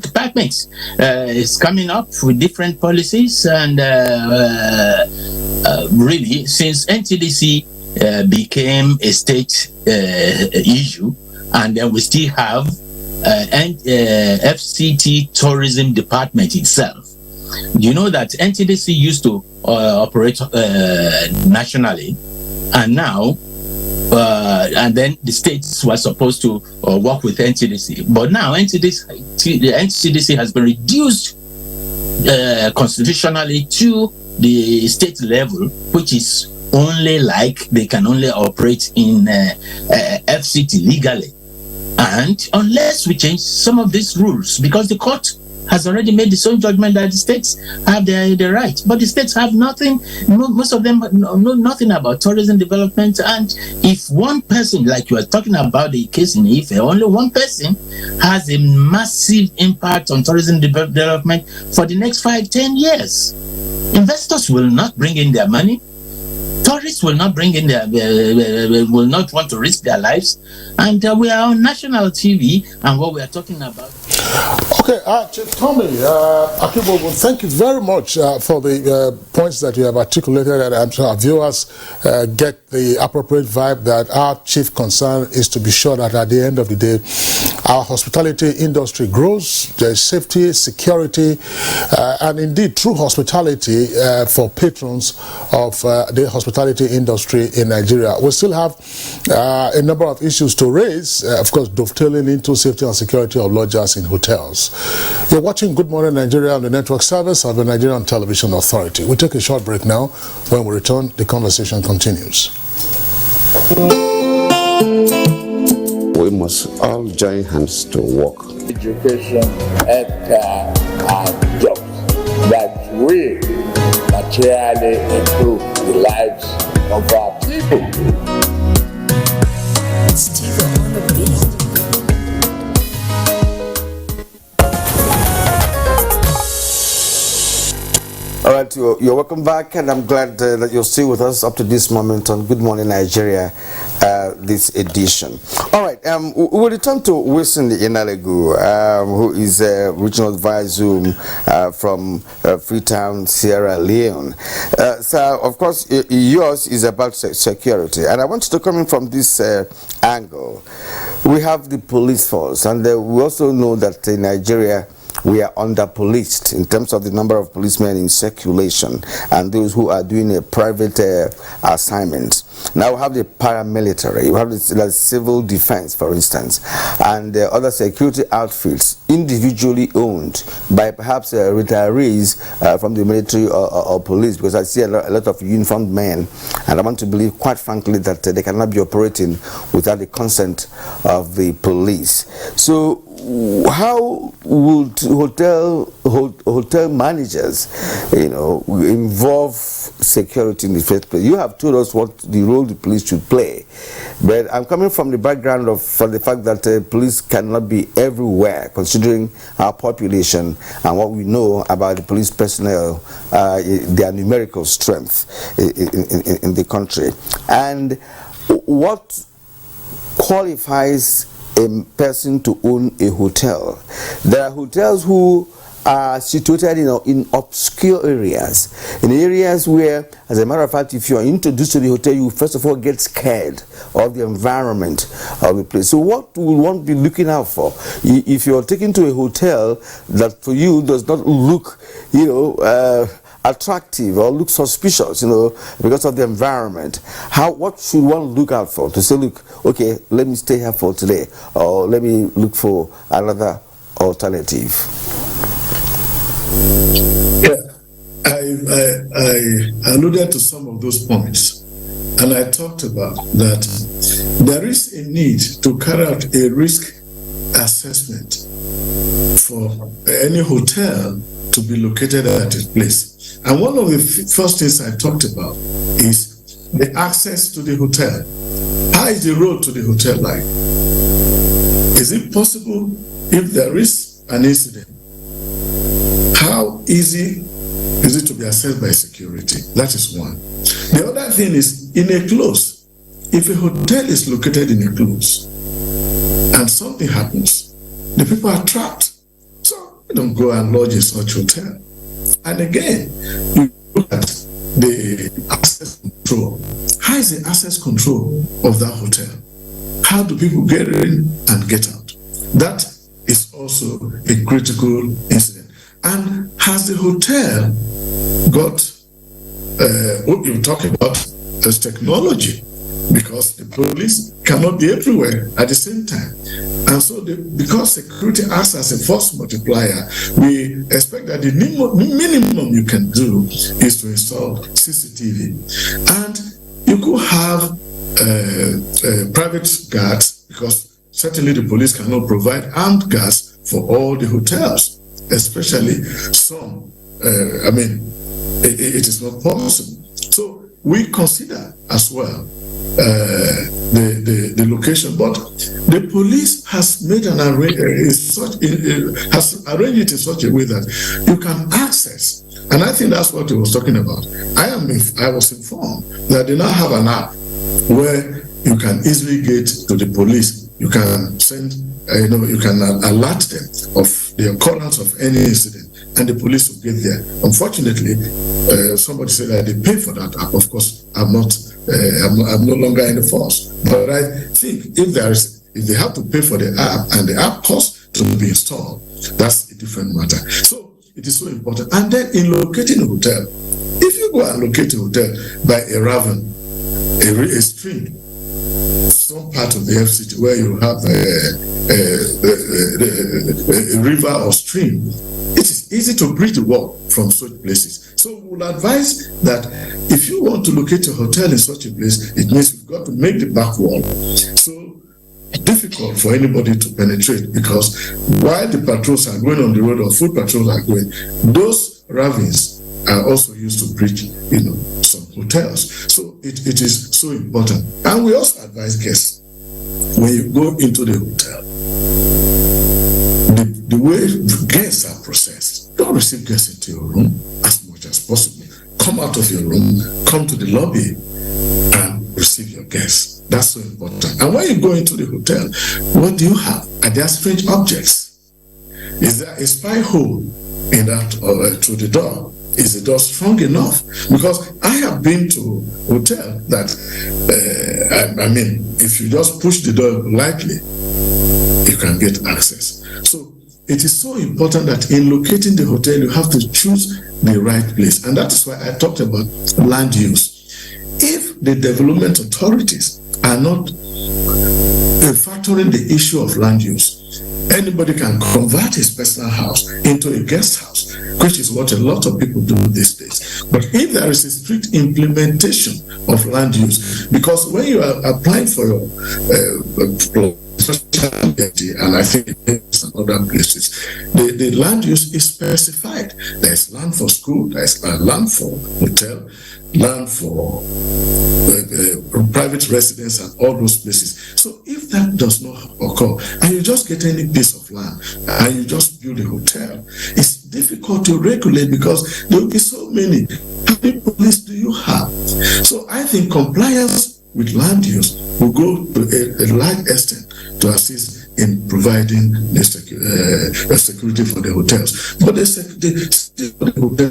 department is coming up with different policies, and really, since NTDC became a state issue, and then we still have FCT Tourism Department itself. You know that NTDC used to operate nationally, and now and then the states were supposed to work with NTDC, but now NTDC has been reduced constitutionally to the state level, which is only like they can only operate in FCT legally. And unless we change some of these rules, because the court has already made its own judgment that the states have the right, but the states have nothing, most of them know nothing about tourism development. And if one person, like you are talking about the case in Ife, only one person has a massive impact on tourism development for the next 5-10 years, investors will not bring in their money. Tourists will not bring in will not want to risk their lives, and we are on national TV, and what we are talking about. Okay, Chief Tommy Akibogun, thank you very much for the points that you have articulated, and I'm sure our viewers get the appropriate vibe that our chief concern is to be sure that at the end of the day, our hospitality industry grows, there's safety, security, and indeed true hospitality for patrons of the hospitality industry in Nigeria. We still have a number of issues to raise, of course, dovetailing into safety and security of lodgers in hotels. You're watching Good Morning Nigeria on the network service of the Nigerian Television Authority. We'll take a short break now. When we return, the conversation continues. We must all join hands to work. Education, healthcare, and jobs that will materially improve the lives of our people. Steve on the beat. All right, you're welcome back, and I'm glad that you're still with us up to this moment on Good Morning Nigeria, this edition. All right, we'll return to Wilson Inalegu, who is Regional Advisor from Freetown, Sierra Leone. So, of course, yours is about security, and I want you to come in from this angle. We have the police force, and we also know that in Nigeria, we are under-policed in terms of the number of policemen in circulation and those who are doing a private assignments. Now we have the paramilitary, we have the civil defense, for instance, and other security outfits individually owned by perhaps retirees from the military or police, because I see a lot of uniformed men, and I want to believe, quite frankly, that they cannot be operating without the consent of the police. So how would hotel managers, involve security in the first place? You have told us what the role the police should play, but I'm coming from the background of the fact that police cannot be everywhere, considering our population and what we know about the police personnel, their numerical strength in the country, and what qualifies a person to own a hotel. There are hotels who are situated in obscure areas, in areas where, as a matter of fact, if you are introduced to the hotel, you first of all get scared of the environment of the place. So what will one be looking out for if you're taken to a hotel that for you does not look, attractive or look suspicious, because of the environment? What should one look out for to say, look, okay, let me stay here for today, or let me look for another alternative? Yeah, I alluded to some of those points, and I talked about that there is a need to carry out a risk assessment for any hotel to be located at a place. And one of the first things I talked about is the access to the hotel. How is the road to the hotel like? Is it possible, if there is an incident, how easy is it to be accessed by security? That is one. The other thing is, in a close, if a hotel is located in a close and something happens, the people are trapped. So you don't go and lodge in such hotel. And again, you look at the access control. How is the access control of that hotel? How do people get in and get out? That is also a critical incident. And has the hotel got what you're talking about as technology? Because the police cannot be everywhere at the same time. And so because security acts as a force multiplier, we expect that the minimum you can do is to install CCTV. And you could have private guards, because certainly the police cannot provide armed guards for all the hotels, especially some. It is not possible. So we consider as well the location, but the police has made an has arranged it in such a way that you can access, and I think that's what he was talking about. I was informed that they now have an app where you can easily get to the police. You can send, you can alert them of the occurrence of any incident, and the police will get there. Unfortunately, somebody said that they pay for that app. Of course, I'm no longer in the force. But I think if they have to pay for the app and the app costs to be installed, that's a different matter. So it is so important. And then in locating a hotel, if you go and locate a hotel by a ravine, a stream, some part of the FCT where you have a river or stream, it is easy to breach the wall from such places. So we would advise that if you want to locate a hotel in such a place, it means you've got to make the back wall so difficult for anybody to penetrate, because while the patrols are going on the road or foot patrols are going, those ravines are also used to breach, some hotels. So it is so important. And we also advise guests, when you go into the hotel, the way guests are processed, don't receive guests into your room as much as possible. come out of your room, come to the lobby, and receive your guests. That's so important. And when you go into the hotel, what do you have? Are there strange objects? Is there a spy hole in that through the door? Is the door strong enough? Because I have been to a hotel that, I mean, if you just push the door lightly, you can get access. So it is so important that in locating the hotel, you have to choose the right place. And that is why I talked about land use. If the development authorities are not factoring the issue of land use, anybody can convert his personal house into a guest house, which is what a lot of people do these days. But if there is a strict implementation of land use, because when you are applying for your and I think it's in other places, the land use is specified. There's land for school, there's land for hotel, land for private residence and all those places. So if that does not occur, and you just get any piece of land and you just build a hotel, it's difficult to regulate because there will be so many. How many police do you have? So I think compliance with land use will go to a large extent to assist in providing the security for the hotels. But the hotel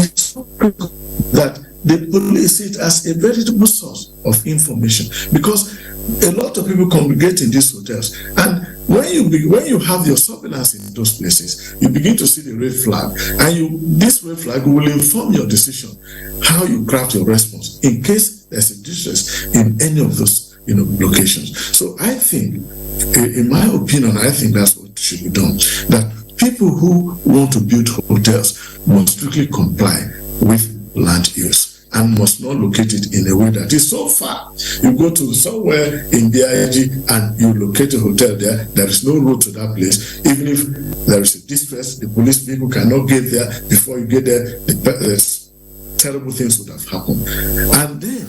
is so critical that the police see it as a veritable source of information, because a lot of people congregate in these hotels, and when you have your surveillance in those places, you begin to see the red flag, and this red flag will inform your decision how you craft your response in case there's a distress in any of those locations. So I think, in my opinion, I think that's what should be done. That people who want to build hotels must strictly comply with land use and must not locate it in a way that is so far. You go to somewhere in BIG and you locate a hotel there, there is no road to that place. Even if there is a distress, the police people cannot get there. Before you get there, terrible things would have happened. And then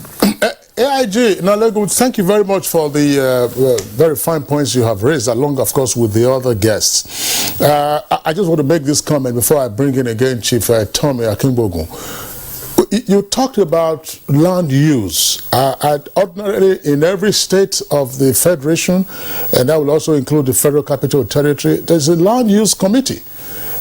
AIG, Nalego, thank you very much for the very fine points you have raised, along, of course, with the other guests. I just want to make this comment before I bring in again Chief Tommy Akingbogun. You talked about land use. Ordinarily, in every state of the Federation, and that will also include the Federal Capital Territory, there's a land use committee.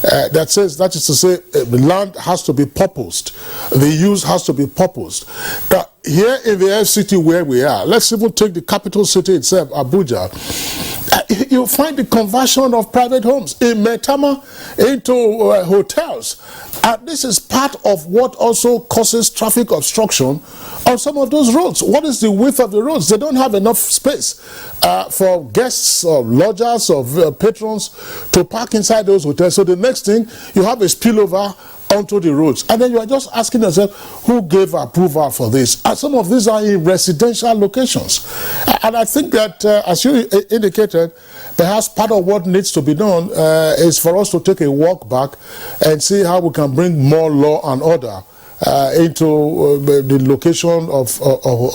That is to say, the land has to be purposed. The use has to be purposed. Now, here in the FCT where we are, let's even take the capital city itself, Abuja. You'll find the conversion of private homes in Metama into hotels. This is part of what also causes traffic obstruction on some of those roads. What is the width of the roads? They don't have enough space for guests or lodgers or patrons to park inside those hotels. So the next thing, you have a spillover onto the roads. And then you are just asking yourself, who gave approval for this? And some of these are in residential locations. And I think that, as you indicated, perhaps part of what needs to be done is for us to take a walk back and see how we can bring more law and order into the location of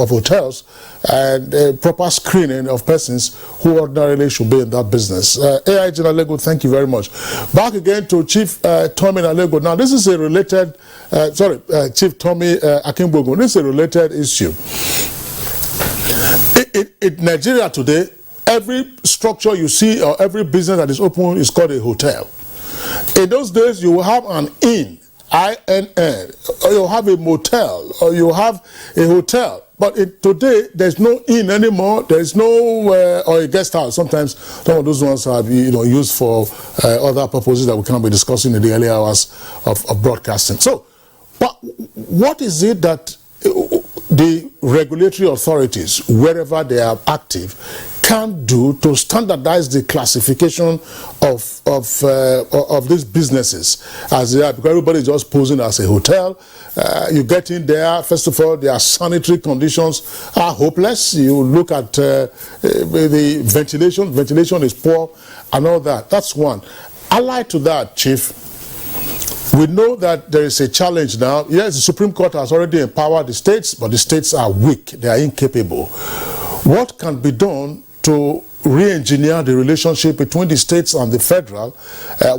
hotels and proper screening of persons who ordinarily should be in that business. AIG Nalego, thank you very much. Back again to Chief Tommy Nalego. Now, this is a related, Chief Tommy Akingbogun, this is a related issue. In Nigeria today, every structure you see or every business that is open is called a hotel. In those days, you will have an inn, INN, or you have a motel, or you have a hotel. But today, there's no inn anymore. There's no, or a guest house. Sometimes some of those ones are used for other purposes that we can't be discussing in the early hours of broadcasting. So, but what is it that the regulatory authorities, wherever they are active, can do to standardize the classification of these businesses as they are? Because everybody is just posing as a hotel. You get in there, first of all, their sanitary conditions are hopeless. You look at the ventilation is poor and all that. That's one. Allied to that, Chief, we know that there is a challenge now. Yes, the Supreme Court has already empowered the states, but the states are weak. They are incapable. What can be done to re-engineer the relationship between the states and the federal,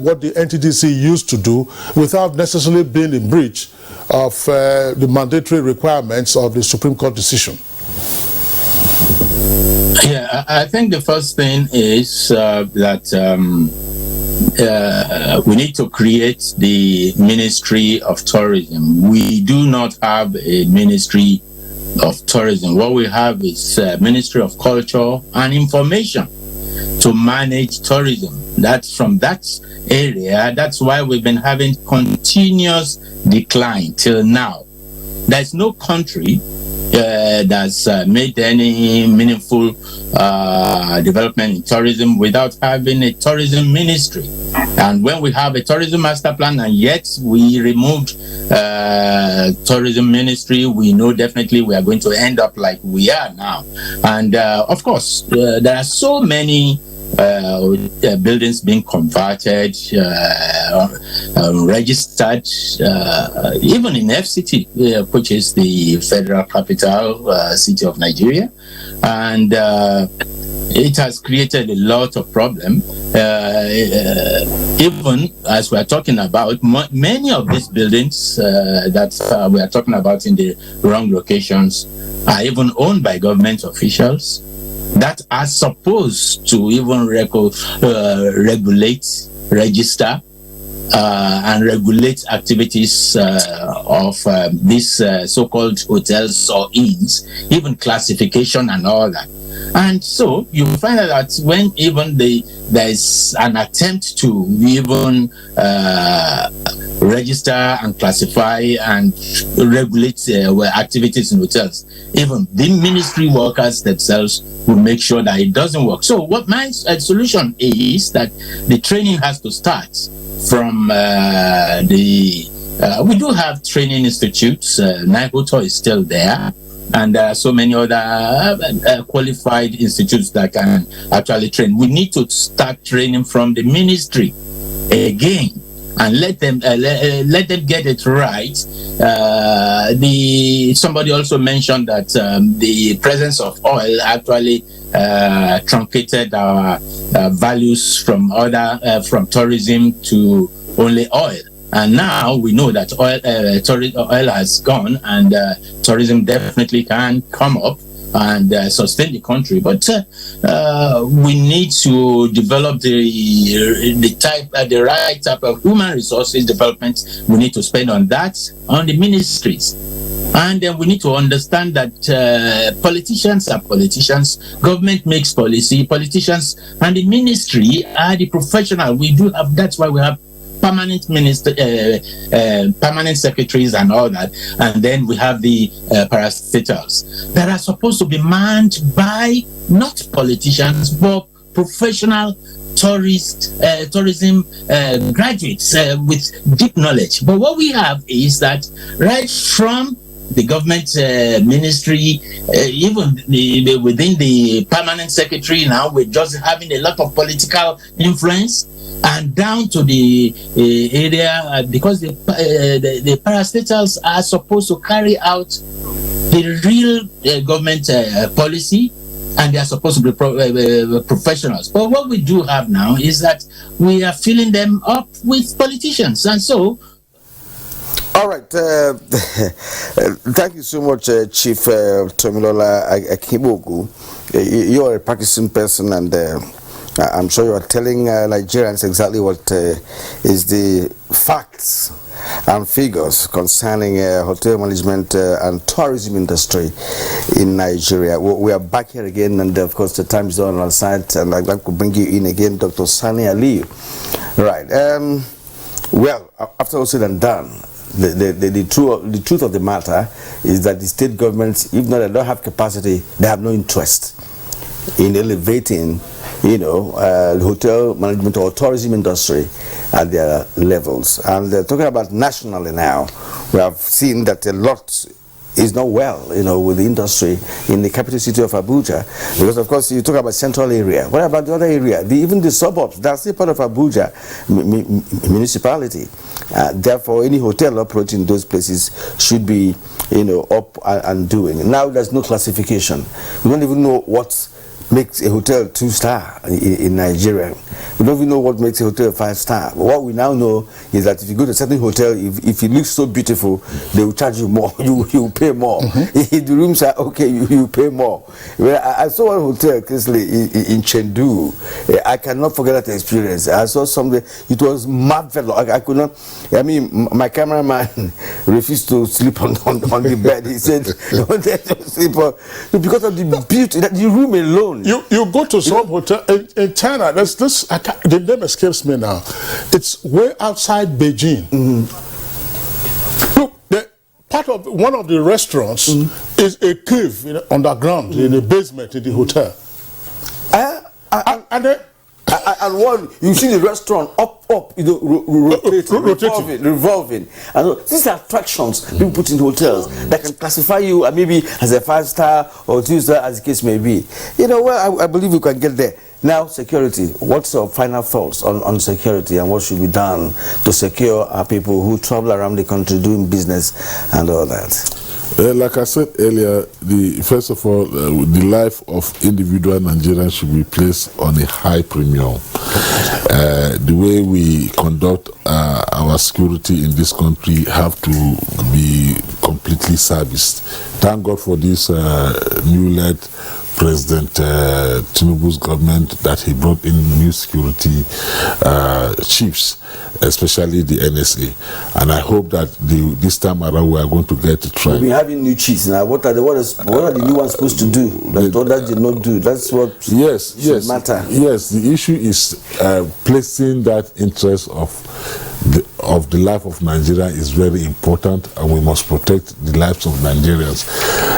what the NTDC used to do, without necessarily being in breach of the mandatory requirements of the Supreme Court decision? Yeah, I think the first thing is that we need to create the Ministry of Tourism. We do not have a Ministry of Tourism. What we have is Ministry of Culture and Information to manage tourism. That's from that area. That's why we've been having continuous decline till now. There's no country that's made any meaningful development in tourism without having a tourism ministry. And when we have a tourism master plan and yet we removed tourism ministry, we know definitely we are going to end up like we are now. And of course, there are so many buildings being converted, registered, even in FCT, which is the federal capital city of Nigeria, and it has created a lot of problem. Even as we are talking about, many of these buildings that we are talking about in the wrong locations are even owned by government officials that are supposed to even regulate, register, and regulate activities of these so-called hotels or inns, even classification and all that. And so you find out that when even there is an attempt to even register and classify and regulate activities in hotels, even the ministry workers themselves will make sure that it doesn't work. So what my solution is that the training has to start from we do have training institutes. Naihoto is still there. And there are so many other qualified institutes that can actually train. We need to start training from the ministry again and let them get it right. Somebody also mentioned that the presence of oil actually truncated our values from from tourism to only oil. And now we know that oil has gone, and tourism definitely can come up and sustain the country. But we need to develop the right type of human resources development. We need to spend on that, on the ministries. And then we need to understand that politicians are politicians, government makes policy, politicians and the ministry are the professional. We do have, that's why we have permanent permanent secretaries and all that, and then we have the parastatals that are supposed to be manned by not politicians but professional tourism graduates with deep knowledge. But what we have is that right from the government ministry, even within the permanent secretary now, we're just having a lot of political influence, and down to the area, because the parastatals are supposed to carry out the real government policy, and they are supposed to be professionals. But what we do have now is that we are filling them up with politicians, and so. All right. Thank you so much, Chief Tomilola Akibogu. You are a practicing person, and I'm sure you are telling Nigerians exactly what is the facts and figures concerning hotel management and tourism industry in Nigeria. We are back here again, and of course the time is on our side, and I'd like to bring you in again, Dr. Sani Aliyu. Right. Well, after all said and done, the truth of the matter is that the state governments, even though they don't have capacity, they have no interest in elevating, the hotel management or tourism industry at their levels. And talking about nationally now, we have seen that a lot is not well, with the industry in the capital city of Abuja, because of course you talk about central area. What about the other area? Even the suburbs, that's still part of Abuja municipality. Therefore, any hotel operating in those places should be, up and doing. Now there's no classification. We don't even know what makes a hotel 2-star in Nigeria. We don't even know what makes a hotel 5-star. But what we now know is that if you go to a certain hotel, if it looks so beautiful, they will charge you more. You pay more. If the rooms are okay, you pay more. Well, I saw one hotel, Kisley, in Chengdu. I cannot forget that experience. I saw something. It was marvelous. I could not. I mean, my cameraman refused to sleep on the bed. He said, "Don't sleep on," because of the beauty, that the room alone. You go to some hotel in China. There's this. The name escapes me now. It's way outside Beijing. Look, part of one of the restaurants is a cave underground in the basement in the hotel. And one, you see the restaurant up, revolving. And these are attractions people put in hotels that can classify you maybe as a 5-star or 2-star, as the case may be. Well, I believe we can get there. Now, security. What's your final thoughts on security and what should be done to secure our people who travel around the country doing business and all that? Like I said earlier, first of all, the life of individual Nigerians should be placed on a high premium. The way we conduct our security in this country have to be completely serviced. Thank God for this new-led President Tinubu's government that he brought in new security chiefs, especially the NSA, and I hope that this time around we are going to get it right. We're having new chiefs now. What are the new ones supposed to do that others did not do? That's what should matter. Yes, the issue is placing that interest of the life of Nigeria is very important, and we must protect the lives of Nigerians.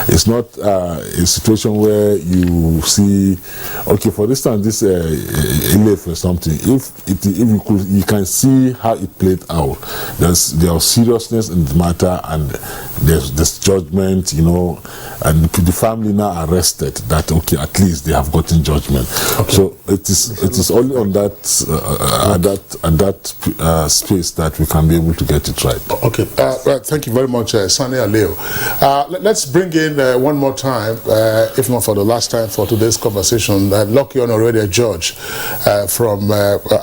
It's not a situation where you see, okay, for instance, this Ilef or something. If you can see how it played out. There was seriousness in the matter, and there's judgment, and the family now arrested. That okay, at least they have gotten judgment. Okay. So it is only on that space that we can be able to get it right. Okay, thank you very much, Sani Aleo. Let's bring in one more time, if not for the last time for today's conversation, Lucky Honorable George from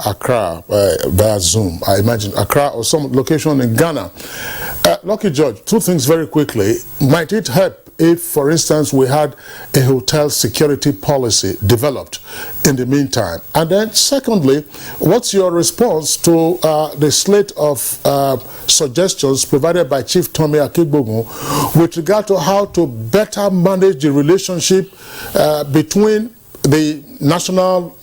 Accra via Zoom. I imagine Accra or some location in Ghana. Lucky George, two things very quickly. Might it help if, for instance, we had a hotel security policy developed in the meantime? And then secondly, what's your response to the slate of suggestions provided by Chief Tommy Akigbogun with regard to how to better manage the relationship between the National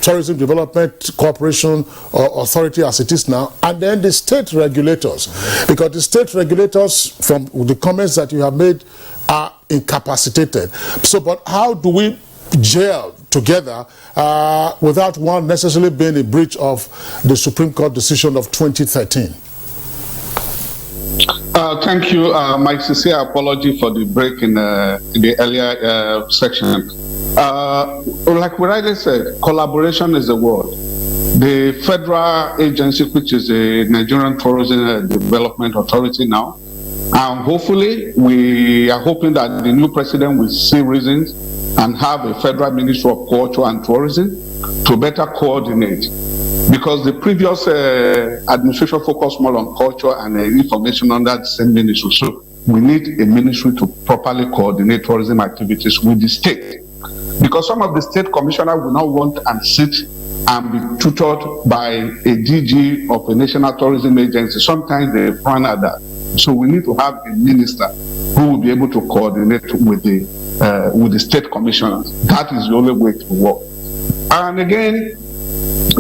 Tourism Development Corporation or Authority as it is now, and then the state regulators? Because the state regulators, from the comments that you have made, are incapacitated. So, but how do we gel together without one necessarily being a breach of the Supreme Court decision of 2013? Thank you. My sincere apology for the break in the earlier section. Like we rightly said, collaboration is the word. The federal agency, which is the Nigerian Tourism Development Authority now, and hopefully we are hoping that the new president will see reasons and have a federal Ministry of Culture and Tourism to better coordinate. Because the previous administration focused more on culture and information under the same ministry. So we need a ministry to properly coordinate tourism activities with the state. Because some of the state commissioners will not want and sit and be tutored by a DG of a national tourism agency. Sometimes they frown at that. So we need to have a minister who will be able to coordinate with the state commissioners. That is the only way to work. And again,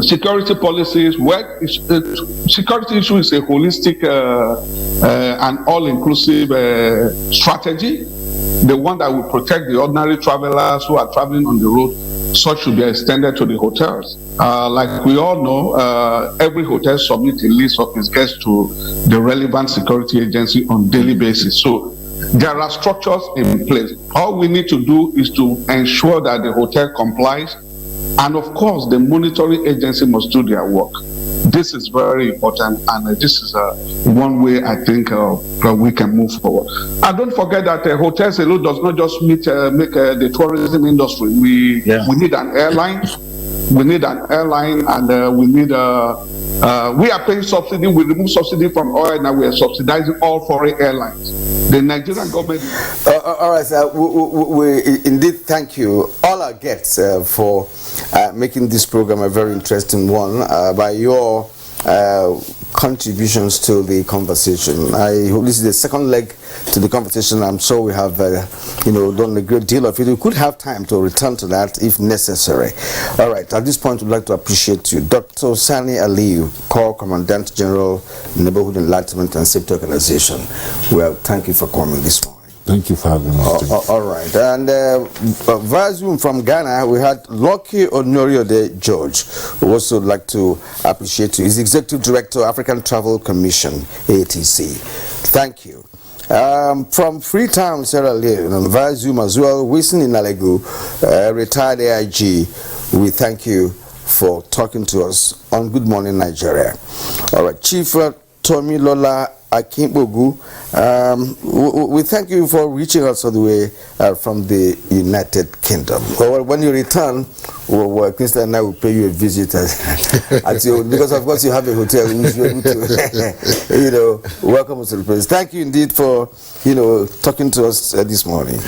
security policies, security issue is a holistic and all-inclusive strategy. The one that will protect the ordinary travelers who are traveling on the road, such should be extended to the hotels. Like we all know, every hotel submits a list of its guests to the relevant security agency on a daily basis. So there are structures in place. All we need to do is to ensure that the hotel complies, and of course the monitoring agency must do their work. This is very important, and this is one way I think we can move forward. And don't forget that hotels alone does not just make the tourism industry. We need an airline. We need an airline, and we need we are paying subsidy. We remove subsidy from oil. Now we are subsidizing all foreign airlines. The Nigerian government. All right, sir. We indeed thank you, all our guests, for making this program a very interesting one by your contributions to the conversation. I hope this is the second leg to the conversation. I'm sure we have done a great deal of it. We could have time to return to that if necessary. All right, at this point we'd like to appreciate you, Dr. Sani Aliyu, Corps Commandant General, Neighborhood Enlightenment and Safety Organization. Well, thank you for coming this morning. Thank you for having us. All right. And via Zoom from Ghana, we had Lucky Onoriode George, who also would like to appreciate you. He's Executive Director, African Travel Commission, ATC. Thank you. From Freetown, Sierra Leone, via Zoom as well, Wilson Inalegu, retired AIG, we thank you for talking to us on Good Morning Nigeria. All right. Chief Tomilola Akimbogu, we thank you for reaching us all the way from the United Kingdom. Well, when you return, Krista and I will pay you a visit at your, because of course you have a hotel in which you're able to, welcome us to the place. Thank you indeed for, talking to us this morning.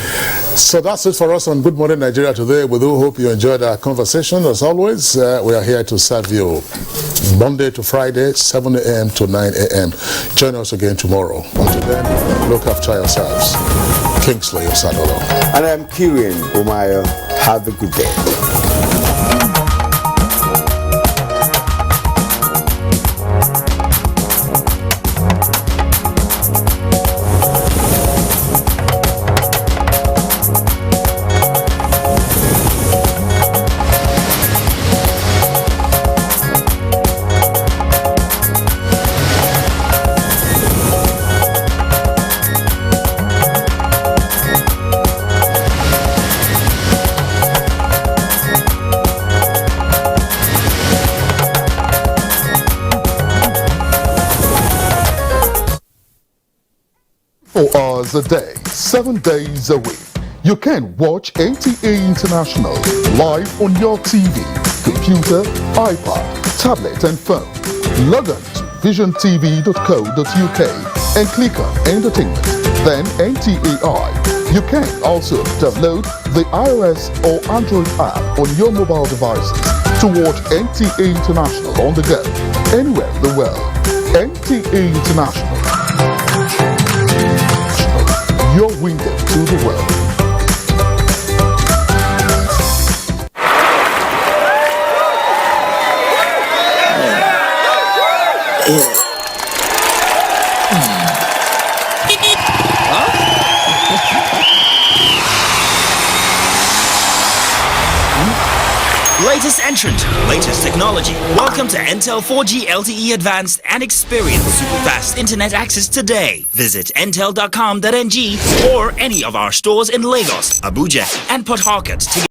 So that's it for us on Good Morning Nigeria today. We do hope you enjoyed our conversation. As always, we are here to serve you Monday to Friday, 7 a.m. to 9 a.m. Join us again tomorrow. Until then, look after yourselves. Kingsley Osadolo. And I'm Kirin Umayo. Have a good day. Hours a day, 7 days a week. You can watch NTA International live on your TV, computer, iPad, tablet and phone. Log on to visiontv.co.uk and click on Entertainment, then NTAI. You can also download the iOS or Android app on your mobile devices to watch NTA International on the go, anywhere in the world. NTA International. Your window to the world. Latest entrant, latest technology. Welcome to Intel 4G LTE Advanced and experience super fast internet access today. Visit intel.com.ng or any of our stores in Lagos, Abuja, and Port Harcourt to